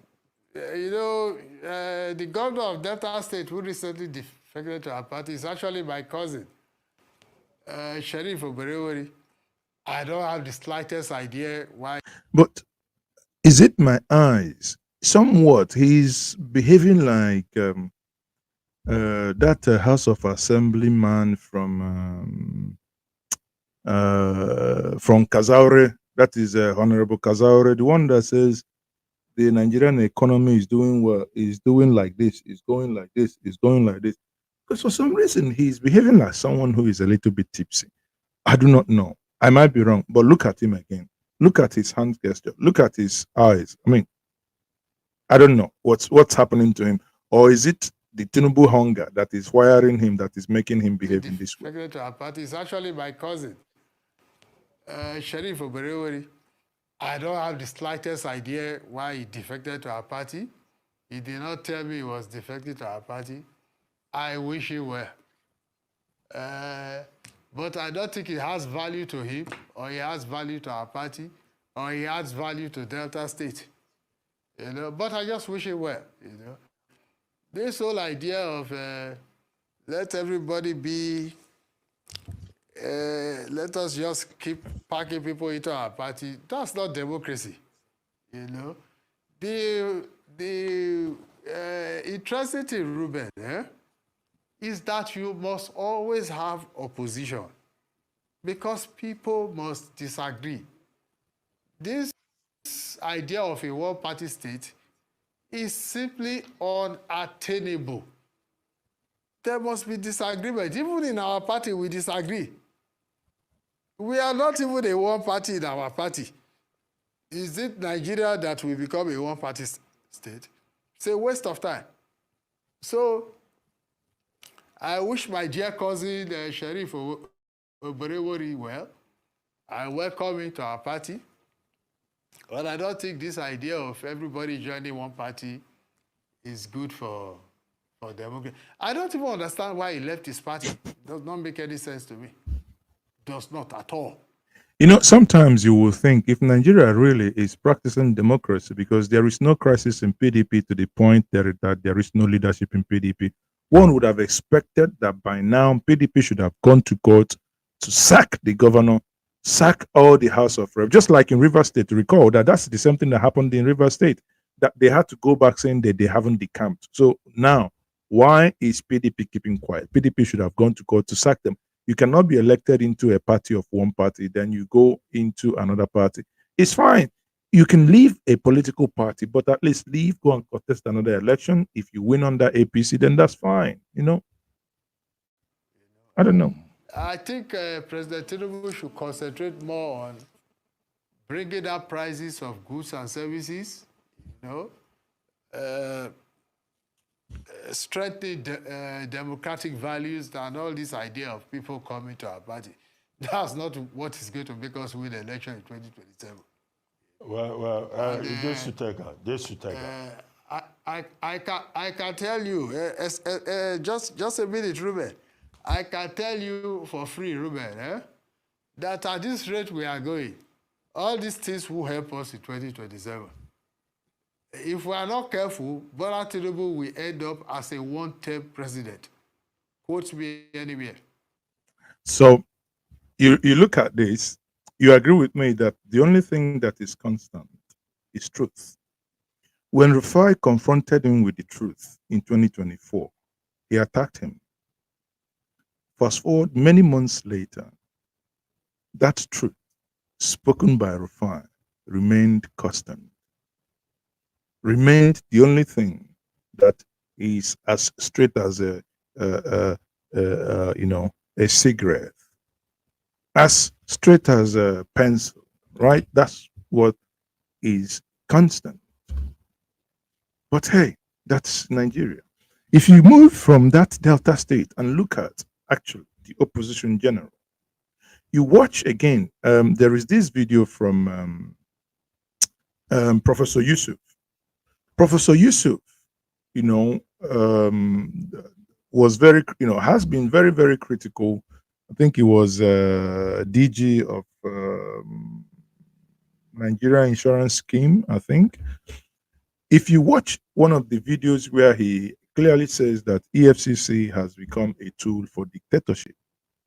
The governor of Delta State, who recently defected to our party, is actually my cousin, Sheriff Oberewori. I don't have the slightest idea why. But is it my eyes? Somewhat, he's behaving like that House of Assembly man from Kazaure. That is Honorable Kazaure, the one that says the Nigerian economy is doing well, is doing like this, is going like this, is going like this. Because for some reason, he's behaving like someone who is a little bit tipsy. I do not know. I might be wrong, but look at him again. Look at his hand gesture. Look at his eyes. I mean, I don't know what's happening to him. Or is it the Tinubu hunger that is wiring him, that is making him behave in this way? Defected to our party is actually my cousin, Sheriff Oberewori. I don't have the slightest idea why he defected to our party. He did not tell me he was defected to our party. I wish he were. But I don't think it has value to him, or he has value to our party, or he adds value to Delta State. But I just wish he were. This whole idea of let everybody be, let us just keep packing people into our party, that's not democracy. The interesting thing, Ruben, is that you must always have opposition because people must disagree. This idea of a one-party state is simply unattainable. There must be disagreement. Even in our party, we disagree. We are not even a one-party in our party. Is it Nigeria that will become a one-party state? It's a waste of time. So, I wish my dear cousin, Sheriff Oberewori, well. I welcome him to our party. But I don't think this idea of everybody joining one party is good for democracy. I don't even understand why he left his party. It does not make any sense to me. Does not at all. Sometimes you will think if Nigeria really is practicing democracy, because there is no crisis in PDP to the point that there is no leadership in PDP, one would have expected that by now PDP should have gone to court to sack the governor, sack all the House of Reps, just like in River State. Recall that that's the same thing that happened in River State, that they had to go back saying that they haven't decamped. So now, why is PDP keeping quiet? PDP should have gone to court to sack them. You cannot be elected into a party of one party, then you go into another party. It's fine. You can leave a political party, but at least leave, go and contest another election. If you win under APC, then that's fine. I don't know. I think President Tinubu should concentrate more on bringing up prices of goods and services, strengthening democratic values and all this idea of people coming to our party. That's not what is going to make us win the election in 2027. This should take her. I can tell you, just a minute, Ruben. I can tell you for free, Ruben, that at this rate we are going, all these things will help us in 2027. If we are not careful, Bola Tinubu will end up as a one-term president. Quote me anywhere. So you look at this, you agree with me that the only thing that is constant is truth. When Rufai confronted him with the truth in 2024, he attacked him. Fast forward many months later, that truth spoken by Rufai remained constant, remained the only thing that is as straight as a cigarette, as straight as a pencil, right? That's what is constant. But hey, that's Nigeria. If you move from that Delta state and look at actually the opposition general, you watch again. There is this video from Professor Yusuf. Professor Yusuf, was very, has been very, very critical. I think he was DG of Nigeria Insurance Scheme, I think. If you watch one of the videos where he clearly says that EFCC has become a tool for dictatorship,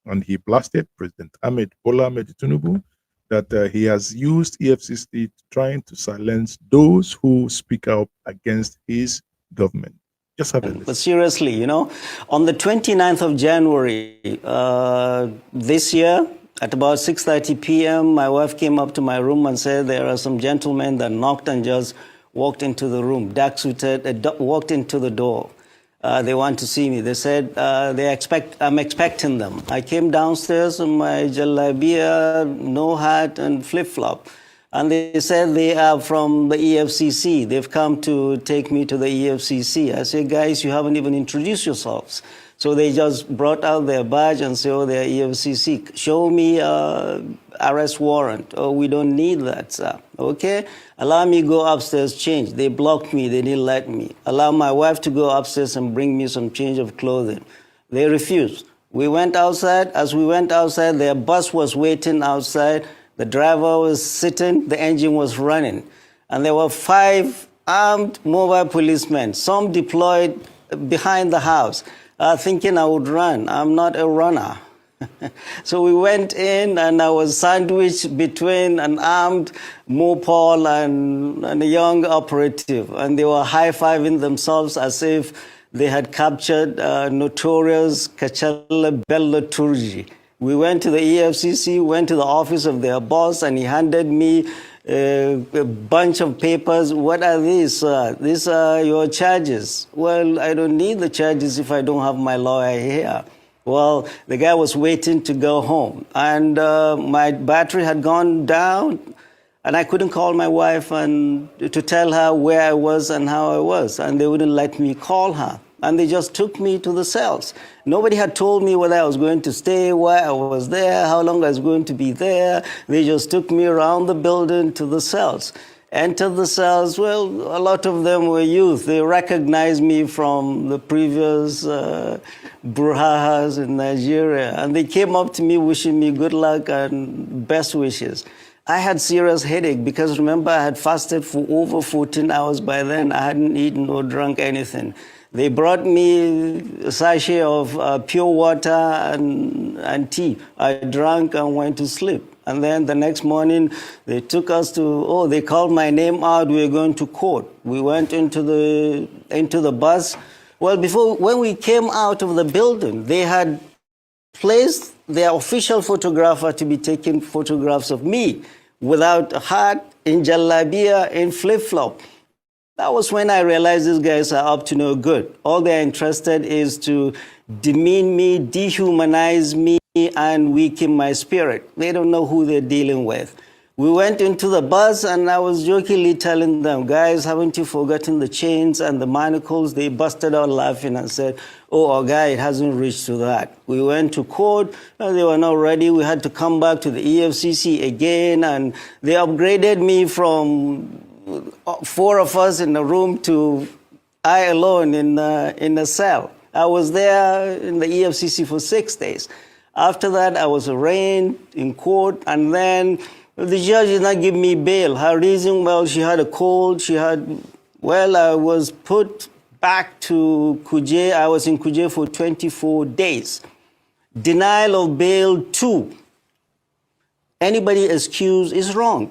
and he blasted President Bola Ahmed Tinubu, that he has used EFCC trying to silence those who speak out against his government. Just have a listen. But seriously, on the 29th of January this year, at about 6:30 p.m., my wife came up to my room and said there are some gentlemen that knocked and just walked into the room, dark suited, walked into the door. They want to see me. They said I'm expecting them. I came downstairs in my jalabia, no hat, and flip-flop. And they said they are from the EFCC. They've come to take me to the EFCC. I said, guys, you haven't even introduced yourselves. So they just brought out their badge and said, oh, they're EFCC. Show me arrest warrant. Oh, we don't need that, sir. Okay? Allow me to go upstairs, change. They blocked me. They didn't let me. Allow my wife to go upstairs and bring me some change of clothing. They refused. We went outside. As we went outside, their bus was waiting outside. The driver was sitting. The engine was running. And there were 5 armed mobile policemen, some deployed behind the house, thinking I would run. I'm not a runner. So we went in, and I was sandwiched between an armed Mopol and a young operative. And they were high-fiving themselves as if they had captured notorious Kachala Bello Turji. We went to the EFCC, went to the office of their boss, and he handed me a bunch of papers. What are these? These are your charges. Well, I don't need the charges if I don't have my lawyer here. Well, the guy was waiting to go home, and my battery had gone down, and I couldn't call my wife and to tell her where I was and how I was, and they wouldn't let me call her. And they just took me to the cells. Nobody had told me whether I was going to stay, why I was there, how long I was going to be there. They just took me around the building to the cells. Entered the cells, well, a lot of them were youth. They recognized me from the previous brouhahas in Nigeria. And they came up to me wishing me good luck and best wishes. I had serious headache because, remember, I had fasted for over 14 hours by then. I hadn't eaten or drunk anything. They brought me a sachet of pure water and tea. I drank and went to sleep. And then the next morning, they took us to, they called my name out. We were going to court. We went into the bus. Well, when we came out of the building, they had placed their official photographer to be taking photographs of me without a hat, in jalabia, in flip-flop. That was when I realized these guys are up to no good. All they're interested is to demean me, dehumanize me, and weaken my spirit. They don't know who they're dealing with. We went into the bus, and I was jokingly telling them, guys, haven't you forgotten the chains and the manacles? They busted out laughing and said, oh, guy, it hasn't reached to that. We went to court, and they were not ready. We had to come back to the EFCC again, and they upgraded me from 4 of us in a room to I alone in a cell. I was there in the EFCC for 6 days. After that, I was arraigned in court, and then the judge did not give me bail. Her reason, well, she had a cold. I was put back to Kuje. I was in Kuje for 24 days. Denial of bail 2. Anybody accused is wrong,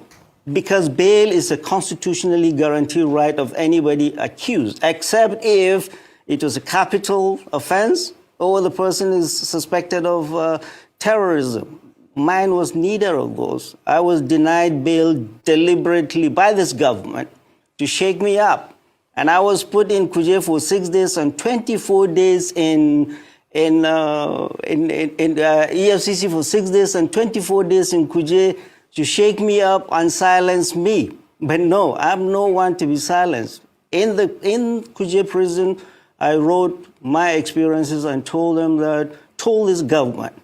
because bail is a constitutionally guaranteed right of anybody accused, except if it was a capital offense oh, the person is suspected of terrorism. Mine was neither of those. I was denied bail deliberately by this government to shake me up. And I was put in Kuje for 6 days and 24 days in EFCC for 6 days and 24 days in Kuje to shake me up and silence me. But no, I'm no one to be silenced. In Kuje prison, I wrote my experiences and told this government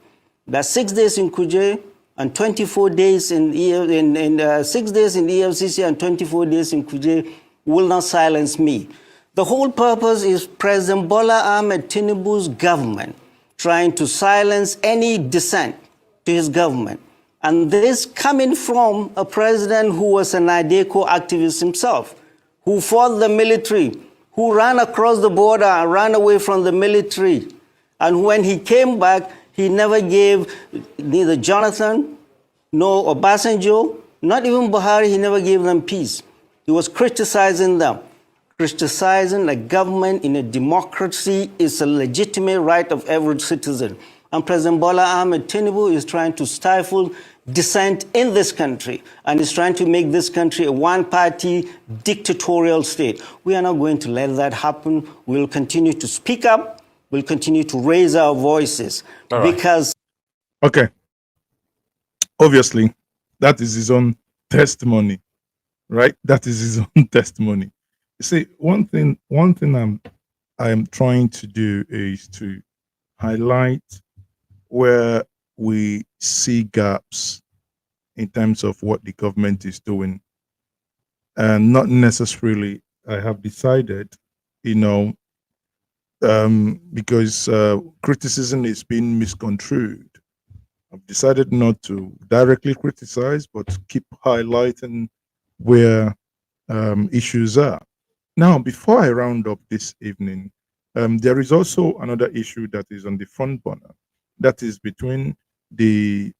that 6 days in Kuje and 24 days in 6 days in EFCC and 24 days in Kuje will not silence me. The whole purpose is President Bola Ahmed Tinubu's government trying to silence any dissent to his government. And this coming from a president who was an IDECO activist himself, who fought the military, who ran across the border and ran away from the military. And when he came back, he never gave neither Jonathan nor Obasanjo, not even Buhari, he never gave them peace. He was criticizing them. Criticizing a government in a democracy is a legitimate right of every citizen. And President Bola Ahmed Tinubu is trying to stifle dissent in this country and is trying to make this country a one-party dictatorial state. We are not going to let that happen. We'll continue to speak up. We'll continue to raise our voices because... Okay. Obviously, that is his own testimony, right? That is his own testimony. You see, one thing I am trying to do is to highlight where we see gaps in terms of what the government is doing, and not necessarily I have decided, because criticism is being misconstrued. I've decided not to directly criticize, but keep highlighting where issues are. Now, before I round up this evening, there is also another issue that is on the front burner. That is between the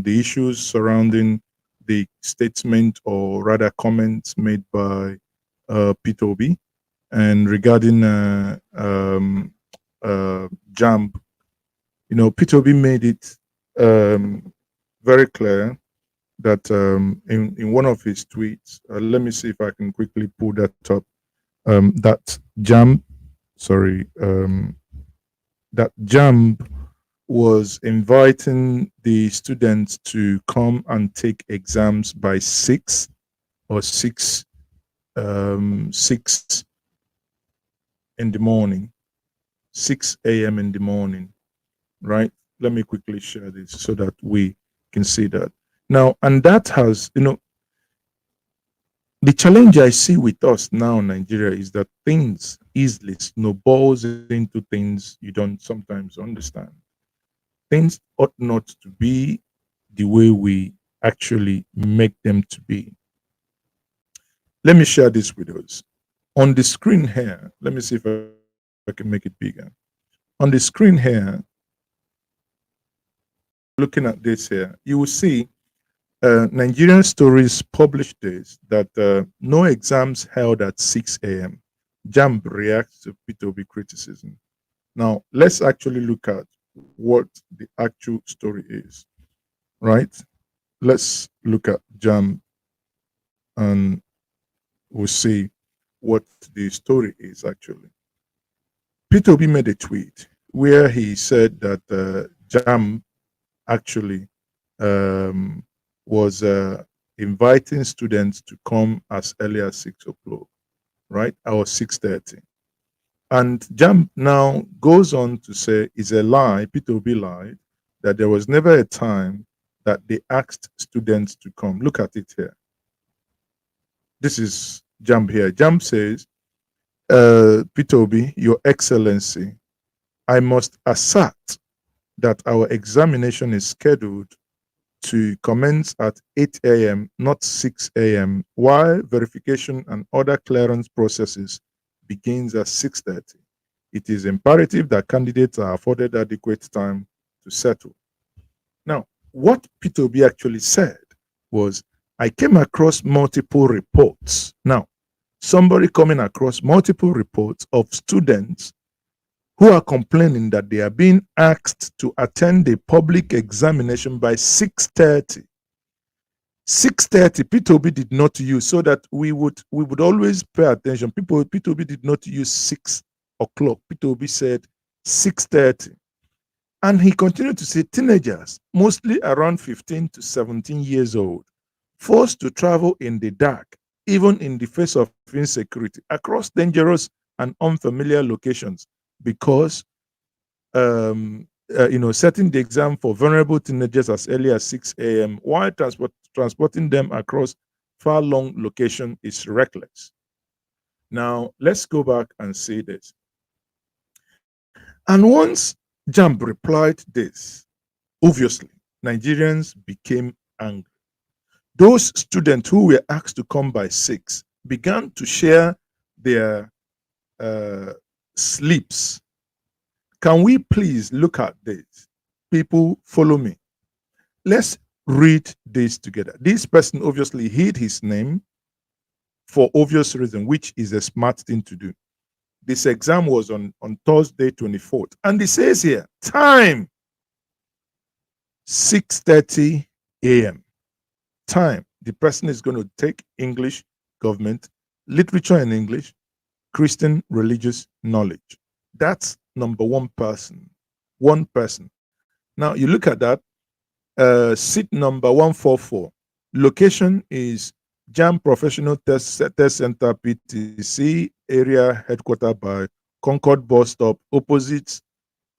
issues surrounding the statement, or rather comments made by Peter Obi, and regarding JAMB. Peter Obi made it very clear that in one of his tweets, let me see if I can quickly pull that up, that JAMB was inviting the students to come and take exams by 6 in the morning, 6 a.m. in the morning, right? Let me quickly share this so that we can see that. Now, and that has, the challenge I see with us now in Nigeria is that things easily snowballs into things you don't sometimes understand. Things ought not to be the way we actually make them to be. Let me share this with us. On the screen here, let me see if I can make it bigger. On the screen here, looking at this here, you will see Nigerian Stories published this, that no exams held at 6 a.m. JAMB reacts to Peter Obi criticism. Now, let's actually look at what the actual story is, right? Let's look at JAMB and we'll see what the story is actually. Peter Obi made a tweet where he said that JAMB actually was inviting students to come as early as 6 o'clock, right? Or 6:30. And JAMB now goes on to say it's a lie, Peter Obi lied, that there was never a time that they asked students to come. Look at it here. This is JAMB here. JAMB says, Peter Obi, Your Excellency, I must assert that our examination is scheduled to commence at 8 a.m., not 6 a.m., while verification and other clearance processes begins at 6:30. It is imperative that candidates are afforded adequate time to settle. Now, what Peter Obi actually said was, I came across multiple reports. Now, somebody coming across multiple reports of students who are complaining that they are being asked to attend a public examination by 6:30. 6:30, P2B did not use, so that we would always pay attention. P2B did not use 6 o'clock. P2B said 6:30. And he continued to say teenagers, mostly around 15 to 17 years old, forced to travel in the dark, even in the face of insecurity, across dangerous and unfamiliar locations, because setting the exam for vulnerable teenagers as early as 6 a.m. while transporting them across far-long location is reckless. Now, let's go back and say this. And once JAMB replied this, obviously, Nigerians became angry. Those students who were asked to come by 6 began to share their slips. Can we please look at this? People, follow me. Let's read this together. This person obviously hid his name for obvious reason, which is a smart thing to do. This exam was on Thursday, 24th. And it says here, time, 6:30 a.m. Time, the person is going to take English, government, literature in English, Christian religious knowledge. That's number one person. One person. Now, you look at that, seat number 144. Location is JAMB Professional Test Center, PTC, area headquartered by Concord Bus Stop, opposite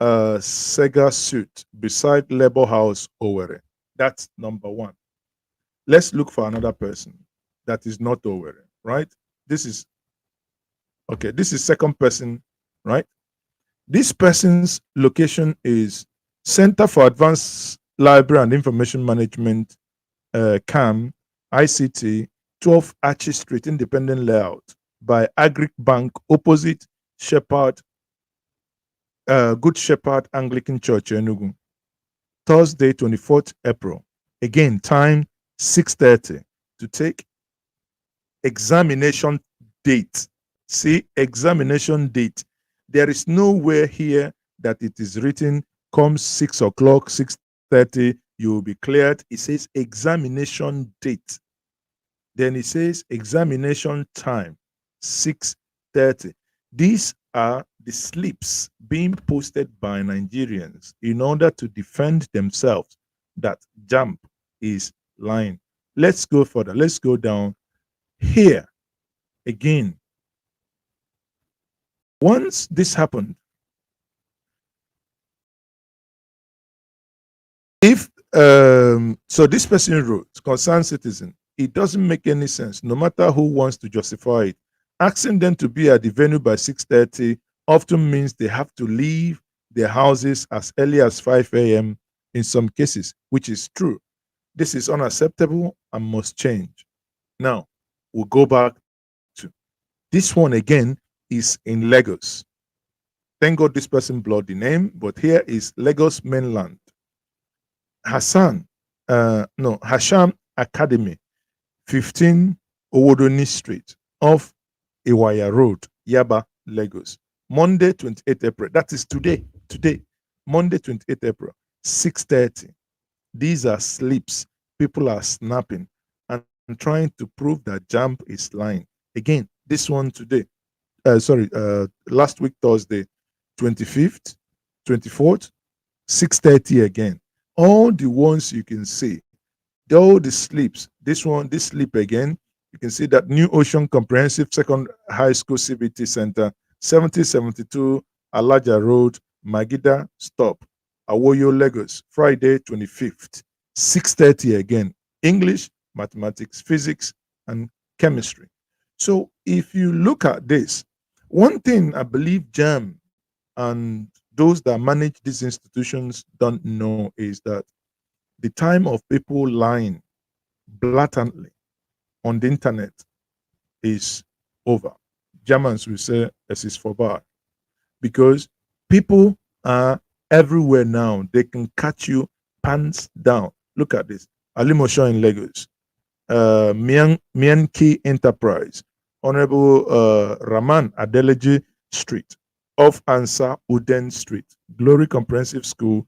Sega Suit, beside Labor House, Owerri. That's number one. Let's look for another person that is not Owerri, right? This is second person, right? This person's location is Center for Advanced Library and Information Management, CAM, ICT, 12 Archie Street, Independent Layout, by Agric Bank, opposite Shepherd, Good Shepherd Anglican Church, Enugu. Thursday, 24th April. Again, time 6:30 to take examination date. See, examination date. There is nowhere here that it is written, come 6 o'clock, 6:30, you will be cleared. It says examination date. Then it says examination time, 6:30. These are the slips being posted by Nigerians in order to defend themselves that JAMB is lying. Let's go further. Let's go down here again. Once this happened, so this person wrote, concerned citizen, it doesn't make any sense, no matter who wants to justify it. Asking them to be at the venue by 6:30 often means they have to leave their houses as early as 5 a.m. in some cases, which is true. This is unacceptable and must change. Now, we'll go back to this one again, is in Lagos. Thank God this person blocked the name, but here is Lagos mainland. Hasham Academy, 15 Owodoni Street, off Iwaya Road, Yaba, Lagos. Monday, 28 April. That is today. Monday, 28 April, 6:30. These are slips. People are snapping and trying to prove that JAMB is lying. Again, this one today. Last week, Thursday, 25th, 24th, 6:30 again. All the ones you can see, all the slips. This slip again. You can see that New Ocean Comprehensive Second High School CBT Center, 7072 Alaja Road, Magida Stop, Awoyo, Lagos, Friday, 25th, 6:30 again. English, mathematics, physics, and chemistry. So if you look at this, one thing I believe JAMB and those that manage these institutions don't know is that the time of people lying blatantly on the internet is over. Germans will say es ist vorbei, because people are everywhere now. They can catch you pants down. Look at this. Alimosho in Lagos, Mianki Enterprise, Honorable Raman Adeleji Street, off Ansa Uden Street, Glory Comprehensive School,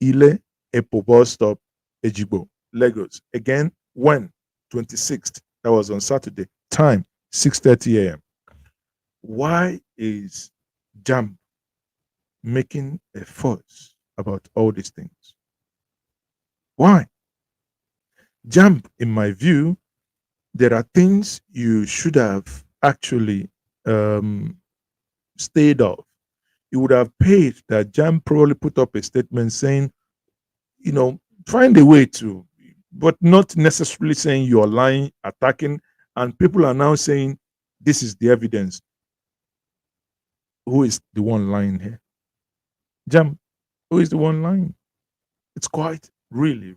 Ile Epo Bus Stop, Ejigbo, Lagos. Again, when? 26th. That was on Saturday. Time, 6:30 a.m. Why is JAMB making a fuss about all these things? Why? JAMB, in my view, there are things you should have actually stayed off. You would have paid that JAMB probably put up a statement saying, find a way to, but not necessarily saying you're lying, attacking, and people are now saying this is the evidence. Who is the one lying here? JAMB, who is the one lying? It's quite really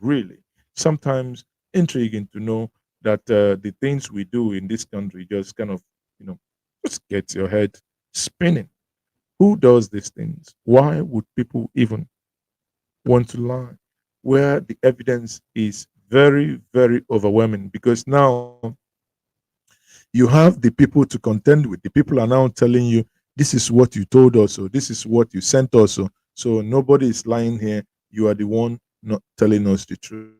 sometimes intriguing to know that the things we do in this country just kind of, just gets your head spinning. Who does these things? Why would people even want to lie where the evidence is very overwhelming? Because now you have the people to contend with. The people are now telling you, this is what you told us, or this is what you sent us. So nobody is lying here. You are the one not telling us the truth.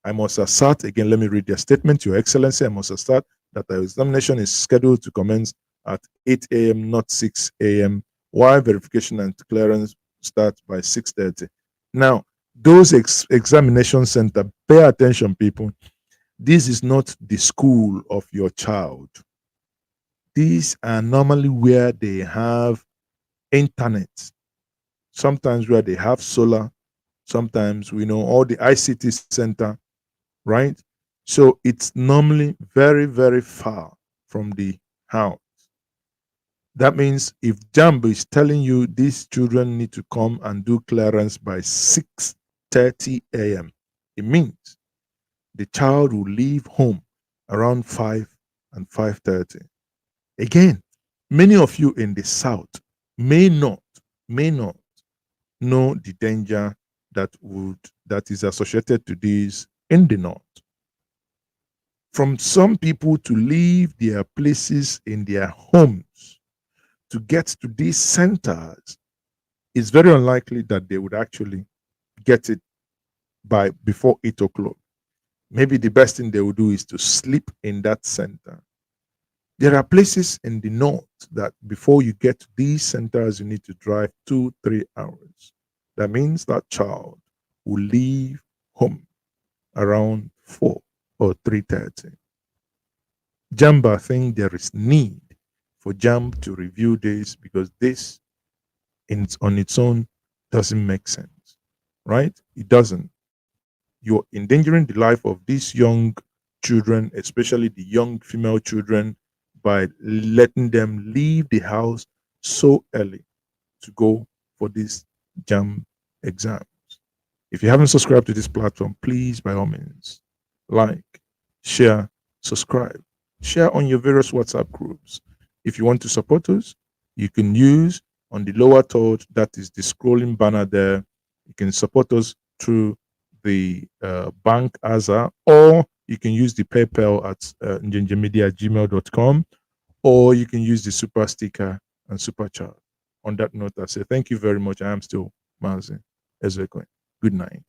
I must assert, again, let me read their statement. Your Excellency, I must assert that the examination is scheduled to commence at 8 a.m., not 6 a.m., while verification and clearance start by 6:30. Now, those examination center, pay attention, people. This is not the school of your child. These are normally where they have internet, sometimes where they have solar, sometimes we know all the ICT center, right? So it's normally very far from the house. That means if JAMB is telling you these children need to come and do clearance by 6:30 a.m., it means the child will leave home around 5 and 5:30. Again, many of you in the South may not know the danger that is associated to this in the North. From some people to leave their places in their homes to get to these centers, it's very unlikely that they would actually get it before 8 o'clock. Maybe the best thing they would do is to sleep in that center. There are places in the North that before you get to these centers, you need to drive 2-3 hours. That means that child will leave home around 4 or 3:30. JAMB, I think there is need for JAMB to review this, because this on its own doesn't make sense, right? It doesn't. You're endangering the life of these young children, especially the young female children, by letting them leave the house so early to go for these JAMB exams. If you haven't subscribed to this platform, please, by all means, like, share, subscribe, share on your various WhatsApp groups. If you want to support us, you can use on the lower third, that is the scrolling banner there. You can support us through the bank AZA, or you can use the PayPal at njenjemedia@gmail.com, or you can use the super sticker and super chat. On that note, I say thank you very much. I am still Mazi Ezekwe. Good night.